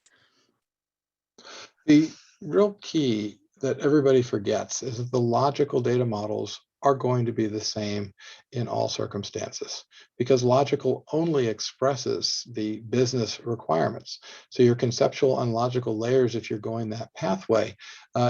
The real key that everybody forgets is that the logical data models are going to be the same in all circumstances, because logical only expresses the business requirements. So your conceptual and logical layers, if you're going that pathway,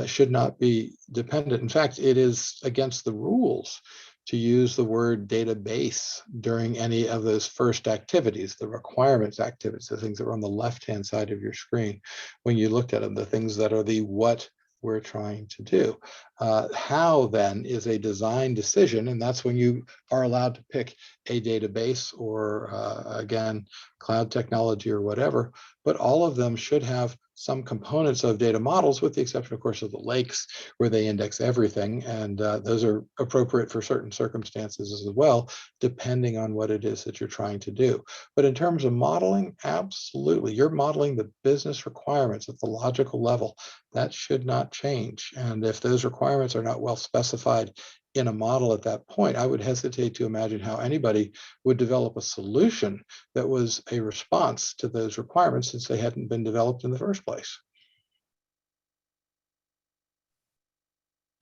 should not be dependent. In fact, it is against the rules to use the word database during any of those first activities, the requirements activities, the things that are on the left-hand side of your screen when you looked at them, the things that are the what we're trying to do. How then is a design decision, and that's when you are allowed to pick a database or again, cloud technology or whatever, but all of them should have some components of data models, with the exception, of course, of the lakes where they index everything. And those are appropriate for certain circumstances as well, depending on what it is that you're trying to do. But in terms of modeling, absolutely, you're modeling the business requirements at the logical level. That should not change. And if those requirements are not well specified in a model at that point, I would hesitate to imagine how anybody would develop a solution that was a response to those requirements, since they hadn't been developed in the first place.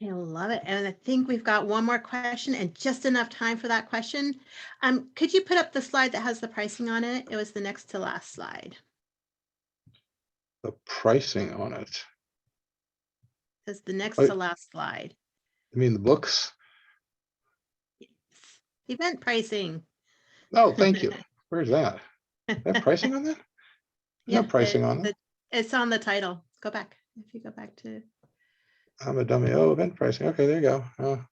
I love it. And I think we've got one more question and just enough time for that question. Could you put up the slide that has the pricing on it? It was the next to last slide. The pricing on it. It's the next to last slide. I mean, the books? Yes. Event pricing. Oh, thank you. Where's that? They have pricing on that? Yeah, No pricing on that. It's on the title. Go back. If you go back to. I'm a dummy. Oh, event pricing. Okay, there you go.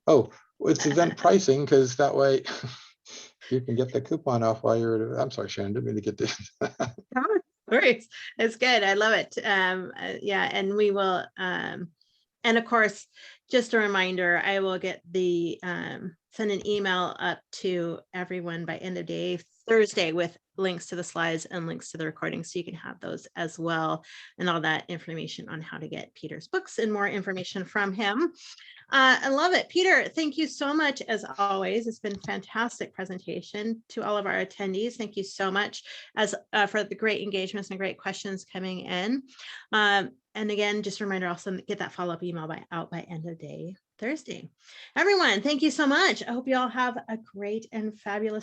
Oh, it's event pricing because that way you can get the coupon off while you're at. I'm sorry, Sharon, didn't mean to get this. It's good. I love it. Yeah, and we will. And of course, just a reminder, I will get the send an email up to everyone by end of day Thursday with links to the slides and links to the recording, so you can have those as well, and all that information on how to get Peter's books and more information from him. I love it. Peter, thank you so much as always. It's been a fantastic presentation. To all of our attendees, thank you so much for the great engagements and great questions coming in. And again, just a reminder, also get that follow-up email out by end of day Thursday. Everyone, thank you so much. I hope you all have a great and fabulous